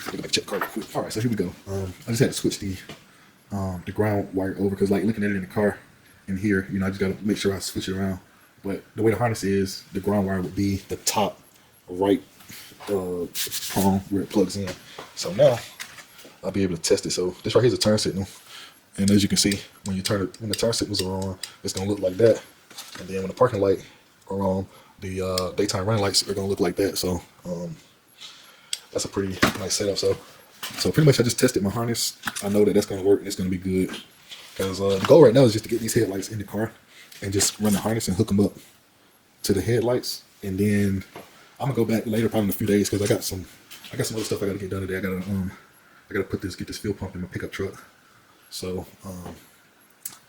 Let me check the car real quick. All right, so here we go. I just had to switch the ground wire over, because like looking at it in the car in here, I just gotta make sure I switch it around. But the way the harness is, the ground wire would be the top right prong where it plugs in. So now I'll be able to test it. So this right here is a turn signal, and as you can see, when the turn signals are on, it's gonna look like that. And then when the parking light are on, the daytime running lights are gonna look like that. So that's a pretty nice setup. So pretty much I just tested my harness. I know that that's gonna work and it's gonna be good, because the goal right now is just to get these headlights in the car and just run the harness and hook them up to the headlights. And then I'm gonna go back later, probably in a few days, because I got some other stuff I gotta get done today. I gotta get this fuel pump in my pickup truck. So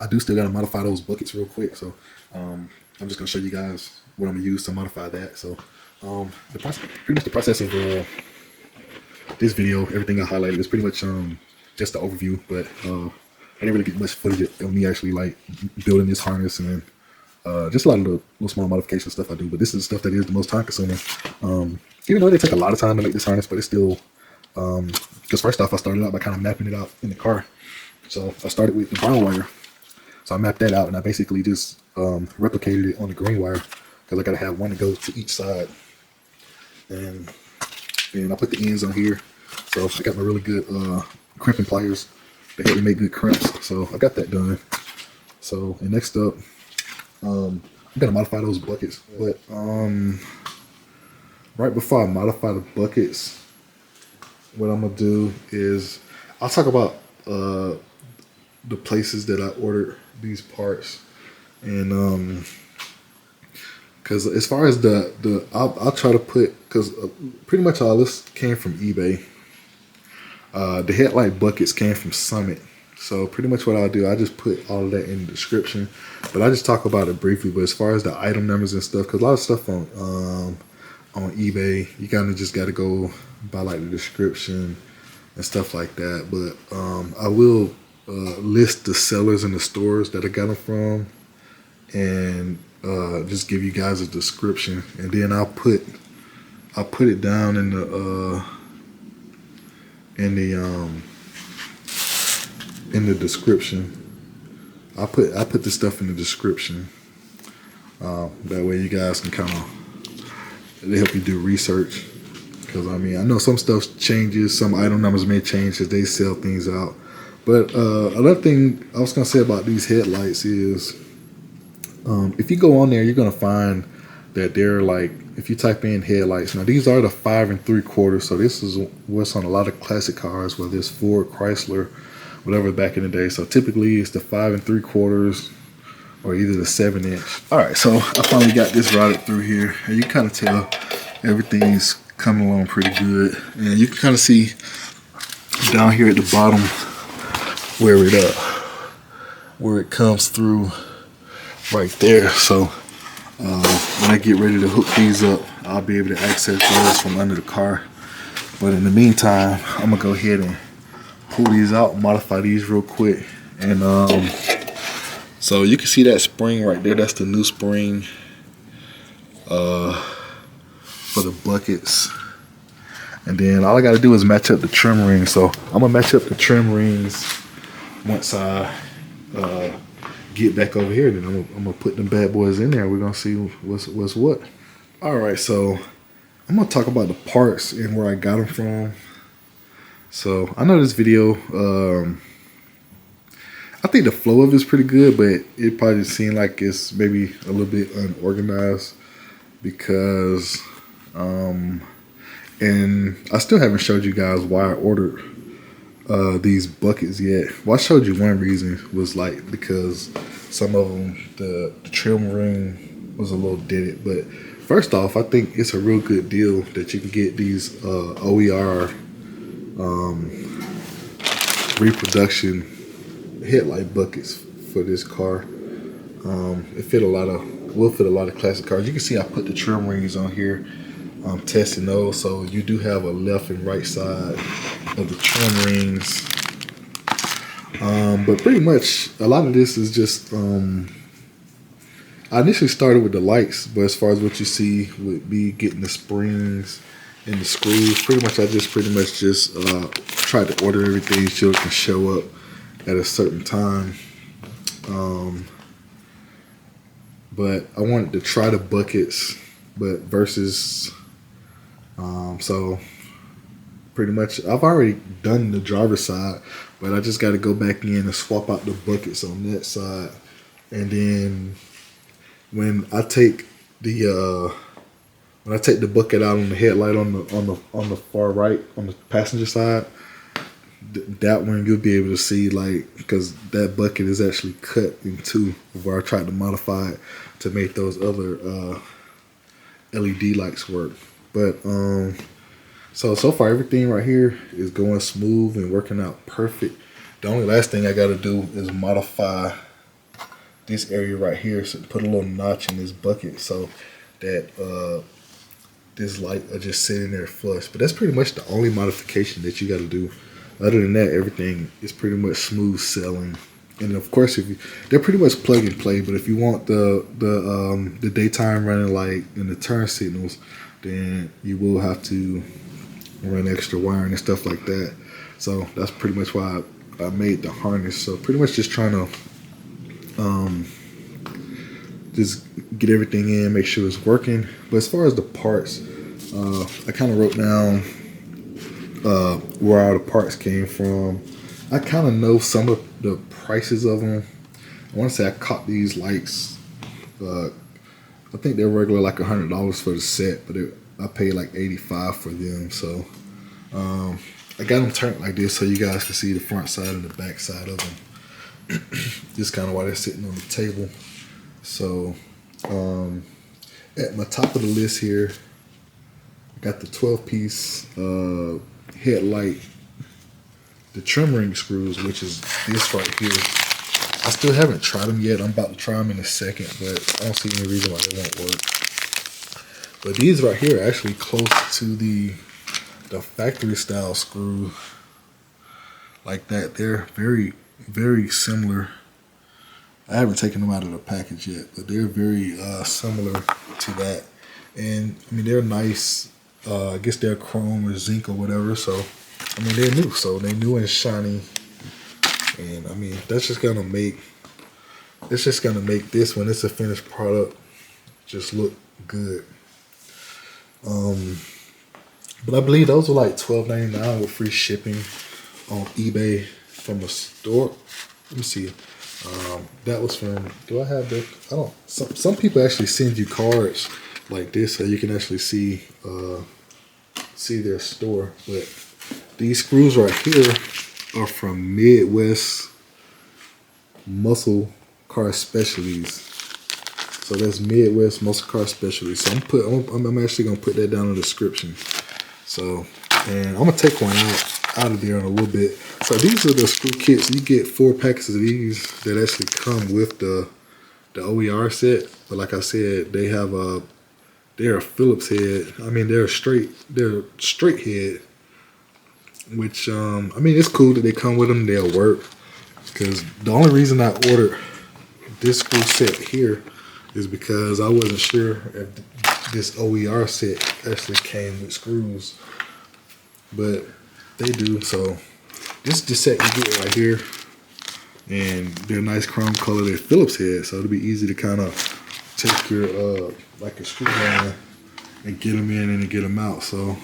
I do still gotta modify those buckets real quick. So I'm just gonna show you guys what I'm gonna use to modify that. So pretty much the process of this video, everything I highlighted is pretty much just the overview. But I didn't really get much footage of me actually like building this harness, and just a lot of the little small modification stuff I do. But this is the stuff that is the most time consuming. Even though they take a lot of time to make this harness, but it's still, because first off I started out by kind of mapping it out in the car. So I started with the brown wire. So I mapped that out, and I basically just replicated it on the green wire, because I gotta have one that goes to each side. And I put the ends on here. So I got my really good crimping pliers. They help me make good crimps. So I got that done. So and next up, I'm gonna modify those buckets. But right before I modify the buckets, what I'm gonna do is I'll talk about the places that I ordered these parts, and because as far as I'll try to put, because pretty much all this came from eBay. The headlight buckets came from Summit. So pretty much what I'll do, I just put all of that in the description, but I just talk about it briefly. But as far as the item numbers and stuff, because a lot of stuff on eBay, you kind of just got to go by like the description and stuff like that. But I will list the sellers and the stores that I got them from, and just give you guys a description, and then I'll put it down in the description. I put this stuff in the description. That way you guys can kind of, they help you do research. Because I mean, I know some stuff changes, some item numbers may change as they sell things out. But another thing I was gonna say about these headlights is, if you go on there, you're gonna find that they're like, if you type in headlights, now these are the 5 3/4. So this is what's on a lot of classic cars, whether it's Ford, Chrysler, whatever back in the day. So typically it's the 5 3/4 or either the 7-inch. All right, so I finally got this routed through here, and you kind of tell everything's coming along pretty good. And you can kind of see down here at the bottom where it comes through right there. So when I get ready to hook these up, I'll be able to access those from under the car. But in the meantime, I'm gonna go ahead and pull these out, modify these real quick. And so you can see that spring right there, that's the new spring for the buckets. And then all I gotta do is match up the trim rings. So I'm gonna match up the trim rings once I get back over here. Then I'm gonna put them bad boys in there. We're gonna see what's what. All right, so I'm gonna talk about the parts and where I got them from. So I know this video, I think the flow of it is pretty good, but it probably seemed like it's maybe a little bit unorganized because, and I still haven't showed you guys why I ordered these buckets yet. Well, I showed you one reason was like because some of them, the trim ring was a little dented. But first off, I think it's a real good deal that you can get these OER reproduction headlight buckets for this car. It will fit a lot of classic cars. You can see I put the trim rings on here. I'm testing those, so you do have a left and right side of the trim rings. But pretty much a lot of this is just I initially started with the lights, but as far as what you see would be getting the springs and the screws, pretty much I just tried to order everything so it can show up at a certain time. But I wanted to try the buckets, but versus so pretty much I've already done the driver's side, but I just got to go back in and swap out the buckets on that side. And then when I take the bucket out on the headlight on the far right on the passenger side, that one you'll be able to see, like, because that bucket is actually cut in two where I tried to modify it to make those other LED lights work. But so far everything right here is going smooth and working out perfect. The only last thing I got to do is modify this area right here, so put a little notch in this bucket so that this light are just sitting there flush. But that's pretty much the only modification that you got to do. Other than that, everything is pretty much smooth sailing. And of course, they're pretty much plug and play. But if you want the daytime running light and the turn signals, then you will have to run extra wiring and stuff like that. So that's pretty much why I made the harness. So pretty much just trying to just get everything in, make sure it's working. But as far as the parts, I kind of wrote down where all the parts came from. I kind of know some of the prices of them. I want to say I caught these lights. I think they're regular like $100 for the set, but I paid like $85 for them. So I got them turned like this so you guys can see the front side and the back side of them. Just kind of while they're sitting on the table. So at my top of the list here, I got the 12-piece headlight, the trim ring screws, which is this right here. I still haven't tried them yet. I'm about to try them in a second, but I don't see any reason why they won't work. But these right here are actually close to the factory style screw, like that. They're very, very similar. I haven't taken them out of the package yet, but they're very similar to that. And I mean, they're nice. I guess they're chrome or zinc or whatever. So I mean, they're new. So they're new and shiny. And I mean, that's just gonna make, it's just gonna make this, when it's a finished product, just look good. But I believe those are like $12.99 with free shipping on eBay from a store. Let me see. That was from, do I have that? I don't, some people actually send you cards like this so you can actually see their store. But these screws right here are from Midwest Muscle Car Specialties. So that's Midwest Muscle Car Specialties. So I'm actually gonna put that down in the description. So, and I'm gonna take one out of there in a little bit. So these are the screw kits. You get 4 packets of these that actually come with the OER set. But like I said, they have they're a Phillips head. I mean, they're straight head. Which I mean, it's cool that they come with them. They'll work. Because the only reason I ordered this screw set here is because I wasn't sure if this OER set actually came with screws, but they do. So this is the set you get right here, and they're nice chrome color. They're Phillips head, so it'll be easy to kind of take your like a screwdriver and get them in and get them out. So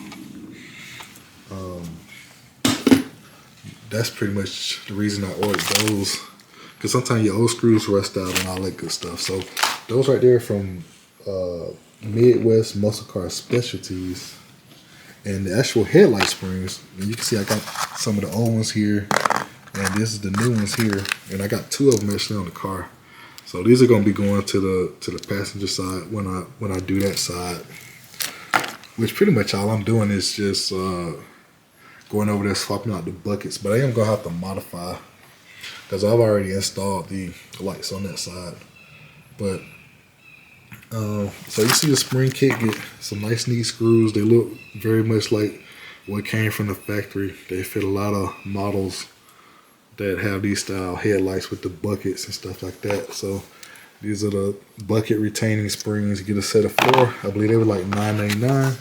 that's pretty much the reason I ordered those, because sometimes your old screws rust out and all that good stuff. So those right there from Midwest Muscle Car Specialties. And the actual headlight springs, and you can see I got some of the old ones here, and this is the new ones here, and I got 2 of them actually on the car. So these are going to be going to the passenger side when I do that side. Which pretty much all I'm doing is just going over there swapping out the buckets, but I am gonna have to modify because I've already installed the lights on that side. But so you see the spring kit, get some nice neat screws. They look very much like what came from the factory. They fit a lot of models that have these style headlights with the buckets and stuff like that. So these are the bucket retaining springs. You get a set of 4. I believe they were like $9.99.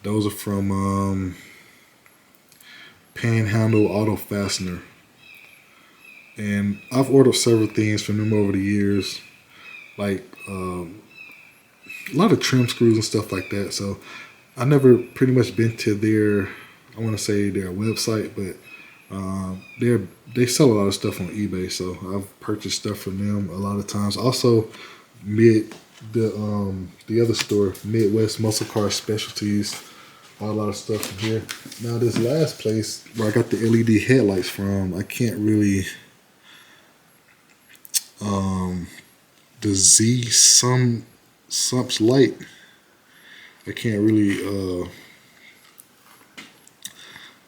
Those are from Panhandle Auto Fastener. And I've ordered several things from them over the years, like a lot of trim screws and stuff like that. So I never pretty much been to their, I want to say their website, but they sell a lot of stuff on eBay. So I've purchased stuff from them a lot of times. Also, the other store, Midwest Muscle Car Specialties, a lot of stuff from here. Now this last place where I got the LED headlights from, I can't really, the Z-Sumhiclite, I can't really,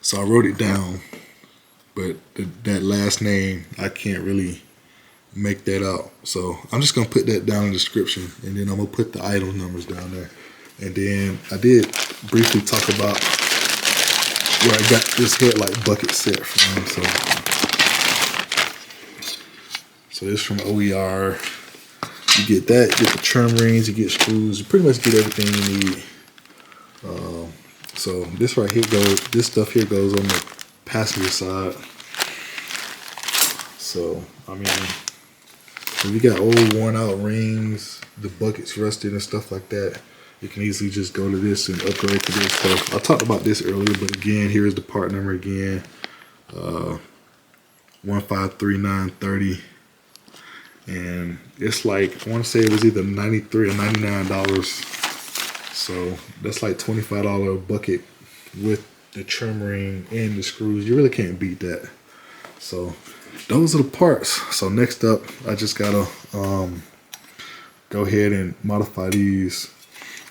so I wrote it down, but that last name, I can't really make that out. So I'm just going to put that down in the description, and then I'm going to put the item numbers down there. And then I did briefly talk about where I got this headlight bucket set from. So this from OER. You get that, you get the trim rings, you get screws, you pretty much get everything you need. So this right here this stuff here goes on the passenger side. So I mean, if you got old worn out rings, the buckets rusted and stuff like that, you can easily just go to this and upgrade to this. So I talked about this earlier, but again, here's the part number again, 153930, and it's like, I want to say it was either $93 or $99. So that's like $25 bucket with the trim ring and the screws. You really can't beat that. So those are the parts. So next up, I just gotta go ahead and modify these.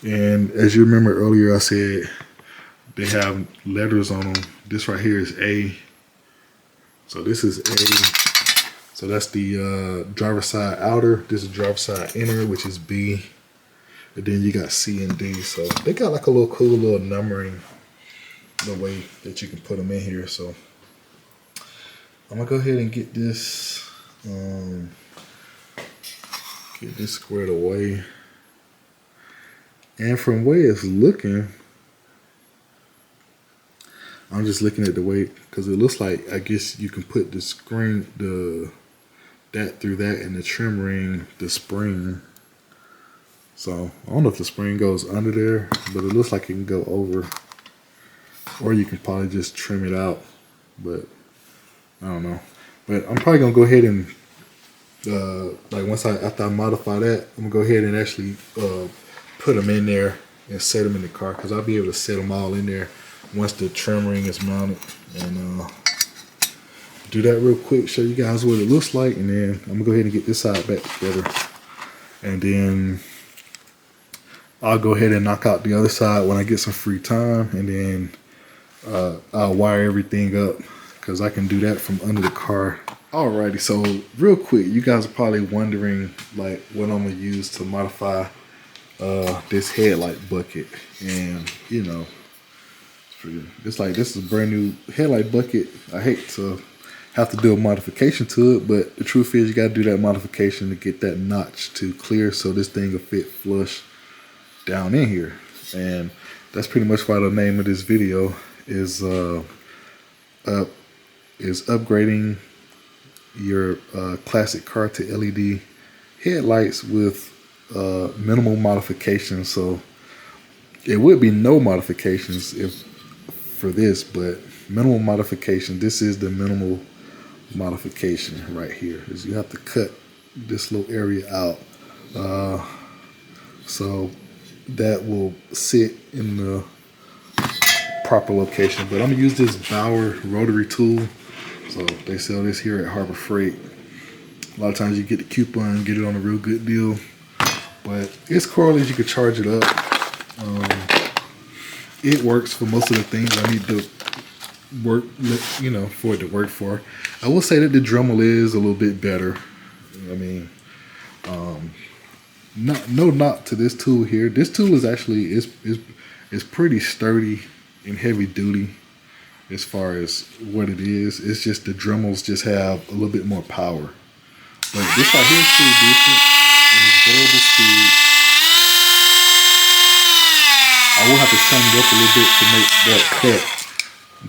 And as you remember earlier, I said they have letters on them. This right here is A. So this is A. So that's the driver's side outer. This is driver's side inner, which is B. And then you got C and D. So they got like a little cool little numbering, the way that you can put them in here. So I'm gonna go ahead and get this squared away. And from the way it's looking, I'm just looking at the way, because it looks like, I guess you can put the screen, that through that, and the trim ring, the spring. So I don't know if the spring goes under there, but it looks like it can go over, or you can probably just trim it out, but I don't know. But I'm probably gonna go ahead and like after I modify that, I'm gonna go ahead and actually put them in there and set them in the car, because I'll be able to set them all in there once the trim ring is mounted. And do that real quick, show you guys what it looks like, and then I'm gonna go ahead and get this side back together, and then I'll go ahead and knock out the other side when I get some free time, and then I'll wire everything up, because I can do that from under the car. Alrighty, so real quick, you guys are probably wondering like what I'm gonna use to modify this headlight bucket. And you know, it's like, this is a brand new headlight bucket. I hate to have to do a modification to it, but the truth is you gotta do that modification to get that notch to clear, so this thing will fit flush down in here. And that's pretty much why the name of this video is upgrading your classic car to LED headlights with minimal modifications. So it would be no modifications for this, but minimal modification. This is the minimal modification right here. Is you have to cut this little area out, so that will sit in the proper location. But I'm gonna use this Bauer rotary tool. So they sell this here at Harbor Freight. A lot of times you get the coupon, get it on a real good deal. But it's cordless, you can charge it up. It works for most of the things I need to work, you know, for it to work for. I will say that the Dremel is a little bit better. I mean, no knock to this tool here. This tool is actually is pretty sturdy and heavy duty as far as what it is. It's just the Dremels just have a little bit more power. But this right here is pretty decent, and it's variable speed. I will have to shine it up a little bit to make that cut,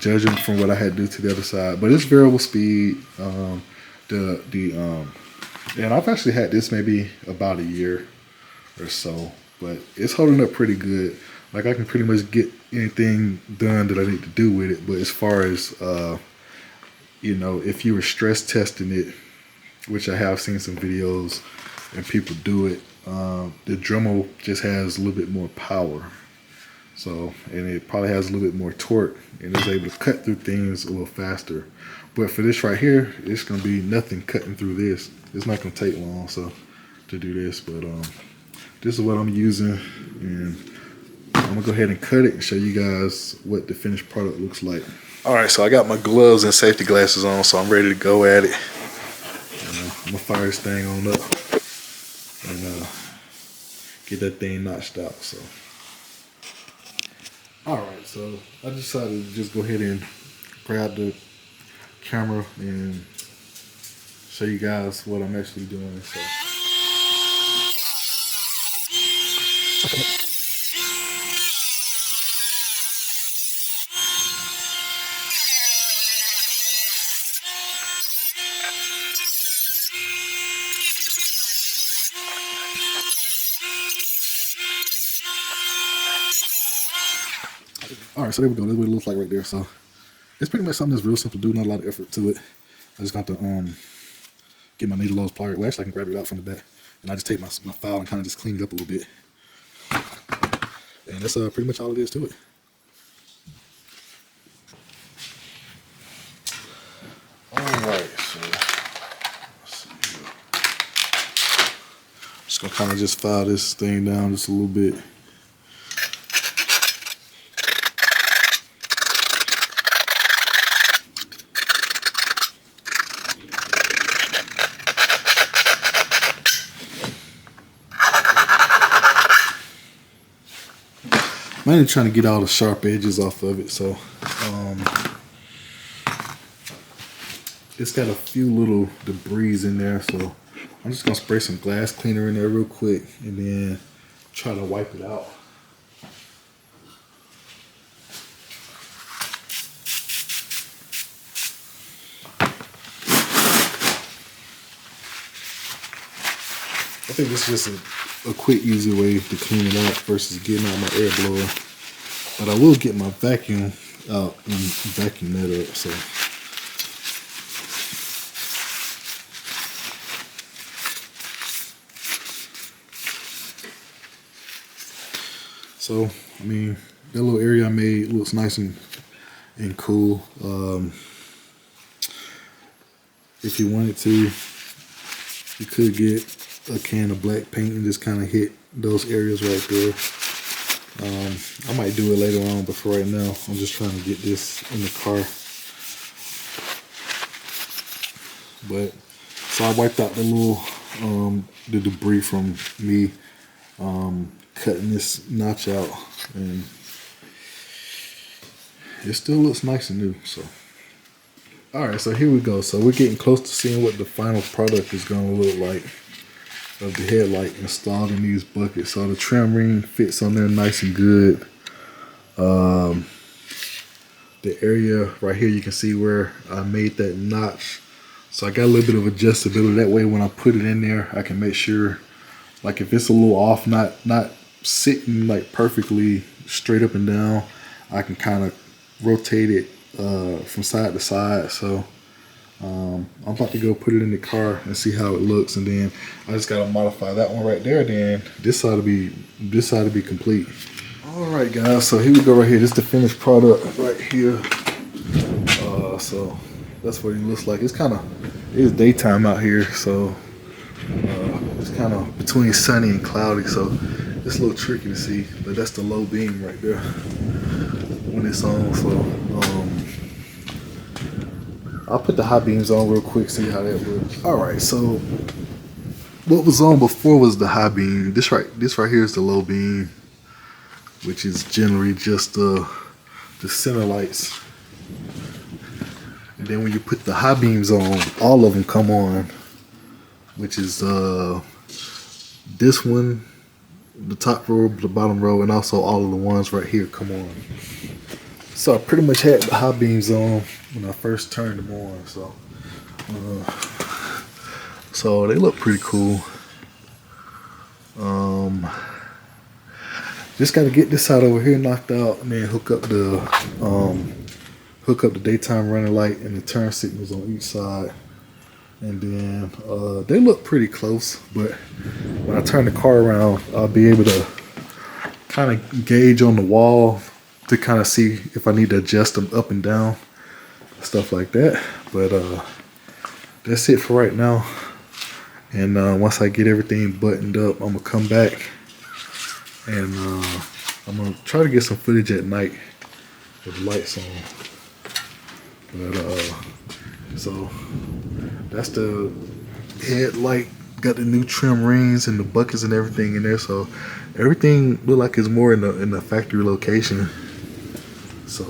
judging from what I had to do to the other side. But it's variable speed. And I've actually had this maybe about a year or so, but it's holding up pretty good. Like, I can pretty much get anything done that I need to do with it. But as far as, you know, if you were stress testing it, which I have seen some videos and people do it, the Dremel just has a little bit more power. So, and it probably has a little bit more torque, and it's able to cut through things a little faster. But for this right here, it's going to be nothing cutting through this. It's not going to take long to do this. But this is what I'm using, and I'm gonna go ahead and cut it and show you guys what the finished product looks like. All right, so I got my gloves and safety glasses on, so I'm ready to go at it. I'm gonna fire this thing on up and get that thing notched out. So, all right, so I decided to just go ahead and grab the camera and show you guys what I'm actually doing. So. All right, so there we go. That's what it looks like right there. So it's pretty much something that's real simple to do, not a lot of effort to it. I just got to get my needle nose pliers. Well, actually, I can grab it out from the back, and I just take my file and kind of just clean it up a little bit. And that's pretty much all it is to it. All right, so I'll kind of just file this thing down just a little bit. I'm mainly trying to get all the sharp edges off of it, so it's got a few little debris in there, so I'm just gonna spray some glass cleaner in there real quick and then try to wipe it out. I think this is just a quick, easy way to clean it out versus getting out my air blower. But I will get my vacuum out and vacuum that up. So I mean, that little area I made looks nice and cool. If you wanted to, you could get a can of black paint and just kind of hit those areas right there. I might do it later on, but for right now, I'm just trying to get this in the car. But so I wiped out the little the debris from me cutting this notch out, and it still looks nice and new. So all right, so here we go. So we're getting close to seeing what the final product is going to look like of the headlight installed in these buckets. So the trim ring fits on there nice and good. The area right here, you can see where I made that notch. So I got a little bit of adjustability. That way when I put it in there, I can make sure, like if it's a little off, not sitting like perfectly straight up and down, I can kind of rotate it from side to side. So I'm about to go put it in the car and see how it looks, and then I just gotta modify that one right there. Then this ought to be complete. All right, guys. So here we go right here. This is the finished product right here. So that's what it looks like. It's daytime out here, so it's kind of between sunny and cloudy, so it's a little tricky to see. But that's the low beam right there when it's on. So I'll put the high beams on real quick, see how that looks. All right, so what was on before was the high beam. This right here is the low beam, which is generally just the center lights. And then when you put the high beams on, all of them come on, which is this one, the top row, the bottom row, and also all of the ones right here come on. So I pretty much had the high beams on when I first turned them on. So they look pretty cool. Just got to get this side over here knocked out, and then hook up the daytime running light and the turn signals on each side. And then they look pretty close, but when I turn the car around, I'll be able to kind of gauge on the wall to kind of see if I need to adjust them up and down, stuff like that. But that's it for right now. And once I get everything buttoned up, I'm gonna come back and I'm gonna try to get some footage at night with the lights on. But so that's the headlight. Got the new trim rings and the buckets and everything in there. So everything look like it's more in the factory location. So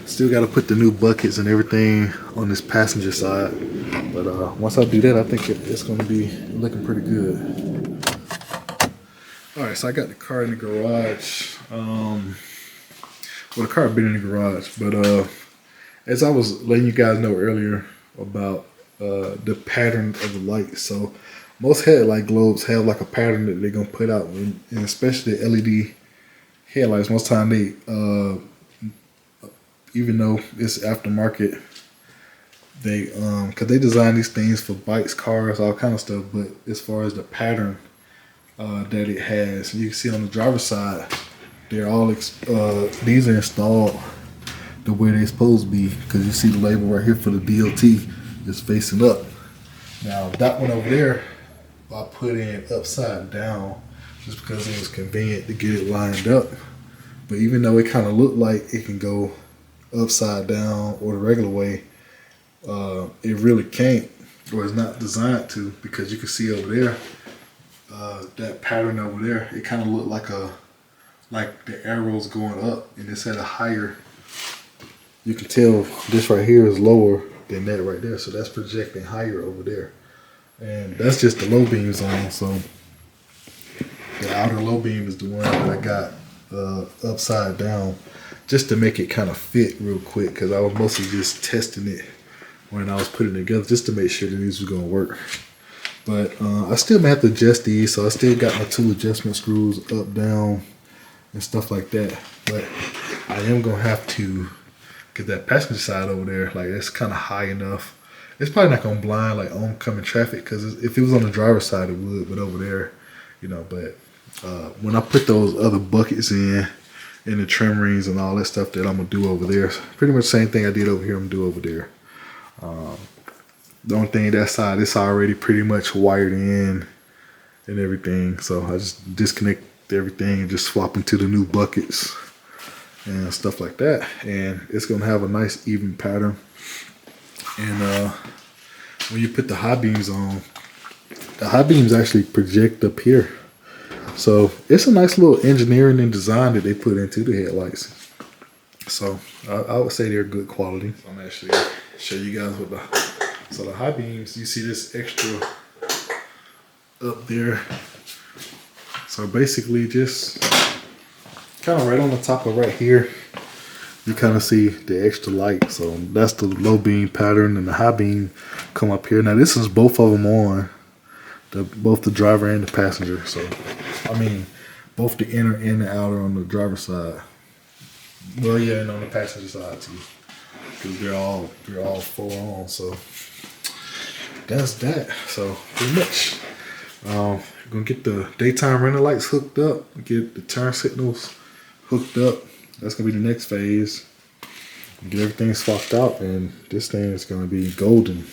still got to put the new buckets and everything on this passenger side. But once I do that, I think it's going to be looking pretty good. All right, so I got the car in the garage. Well, the car had been in the garage, but as I was letting you guys know earlier about the pattern of the light. So most headlight globes have like a pattern that they're going to put out, and especially the LED headlights. Most time they, even though it's aftermarket, they because they design these things for bikes, cars, all kind of stuff. But as far as the pattern that it has, you can see on the driver's side, they're all these are installed the way they're supposed to be, because you see the label right here for the DOT is facing up. Now that one over there I put in upside down just because it was convenient to get it lined up. But even though it kind of looked like it can go upside down or the regular way, it really can't, or it's not designed to, because you can see over there, that pattern over there, it kind of looked like the arrows going up, and it's at a higher. You can tell this right here is lower than that right there, so that's projecting higher over there, and that's just the low beams on. So the outer low beam is the one that I got upside down, just to make it kind of fit real quick, because I was mostly just testing it when I was putting it together, just to make sure that these were gonna work. But I still may have to adjust these, so I still got my 2 adjustment screws up, down, and stuff like that. But I am gonna have to get that passenger side over there, like it's kind of high enough. It's probably not gonna blind like oncoming traffic, because if it was on the driver's side it would, but over there, you know. But when I put those other buckets in the trim rings and all that stuff that I'm gonna do over there, pretty much the same thing I did over here, I'm gonna do over there. The only thing, that side, it's already pretty much wired in and everything, so I just disconnect everything and just swap into the new buckets and stuff like that, and it's gonna have a nice even pattern. And when you put the high beams on, the high beams actually project up here, so it's a nice little engineering and design that they put into the headlights. So I would say they're good quality. So I'm actually show you guys what the high beams, you see this extra up there, so basically just kind of right on the top of right here, you kind of see the extra light. So that's the low beam pattern, and the high beam come up here. Now this is both of them on, both the driver and the passenger. So I mean both the inner and the outer on the driver's side. Well, yeah, and on the passenger side too, because they're all 4 on. So that's that. So pretty much gonna get the daytime running lights hooked up, get the turn signals hooked up. That's gonna be the next phase. Get everything swapped out, and this thing is gonna be golden.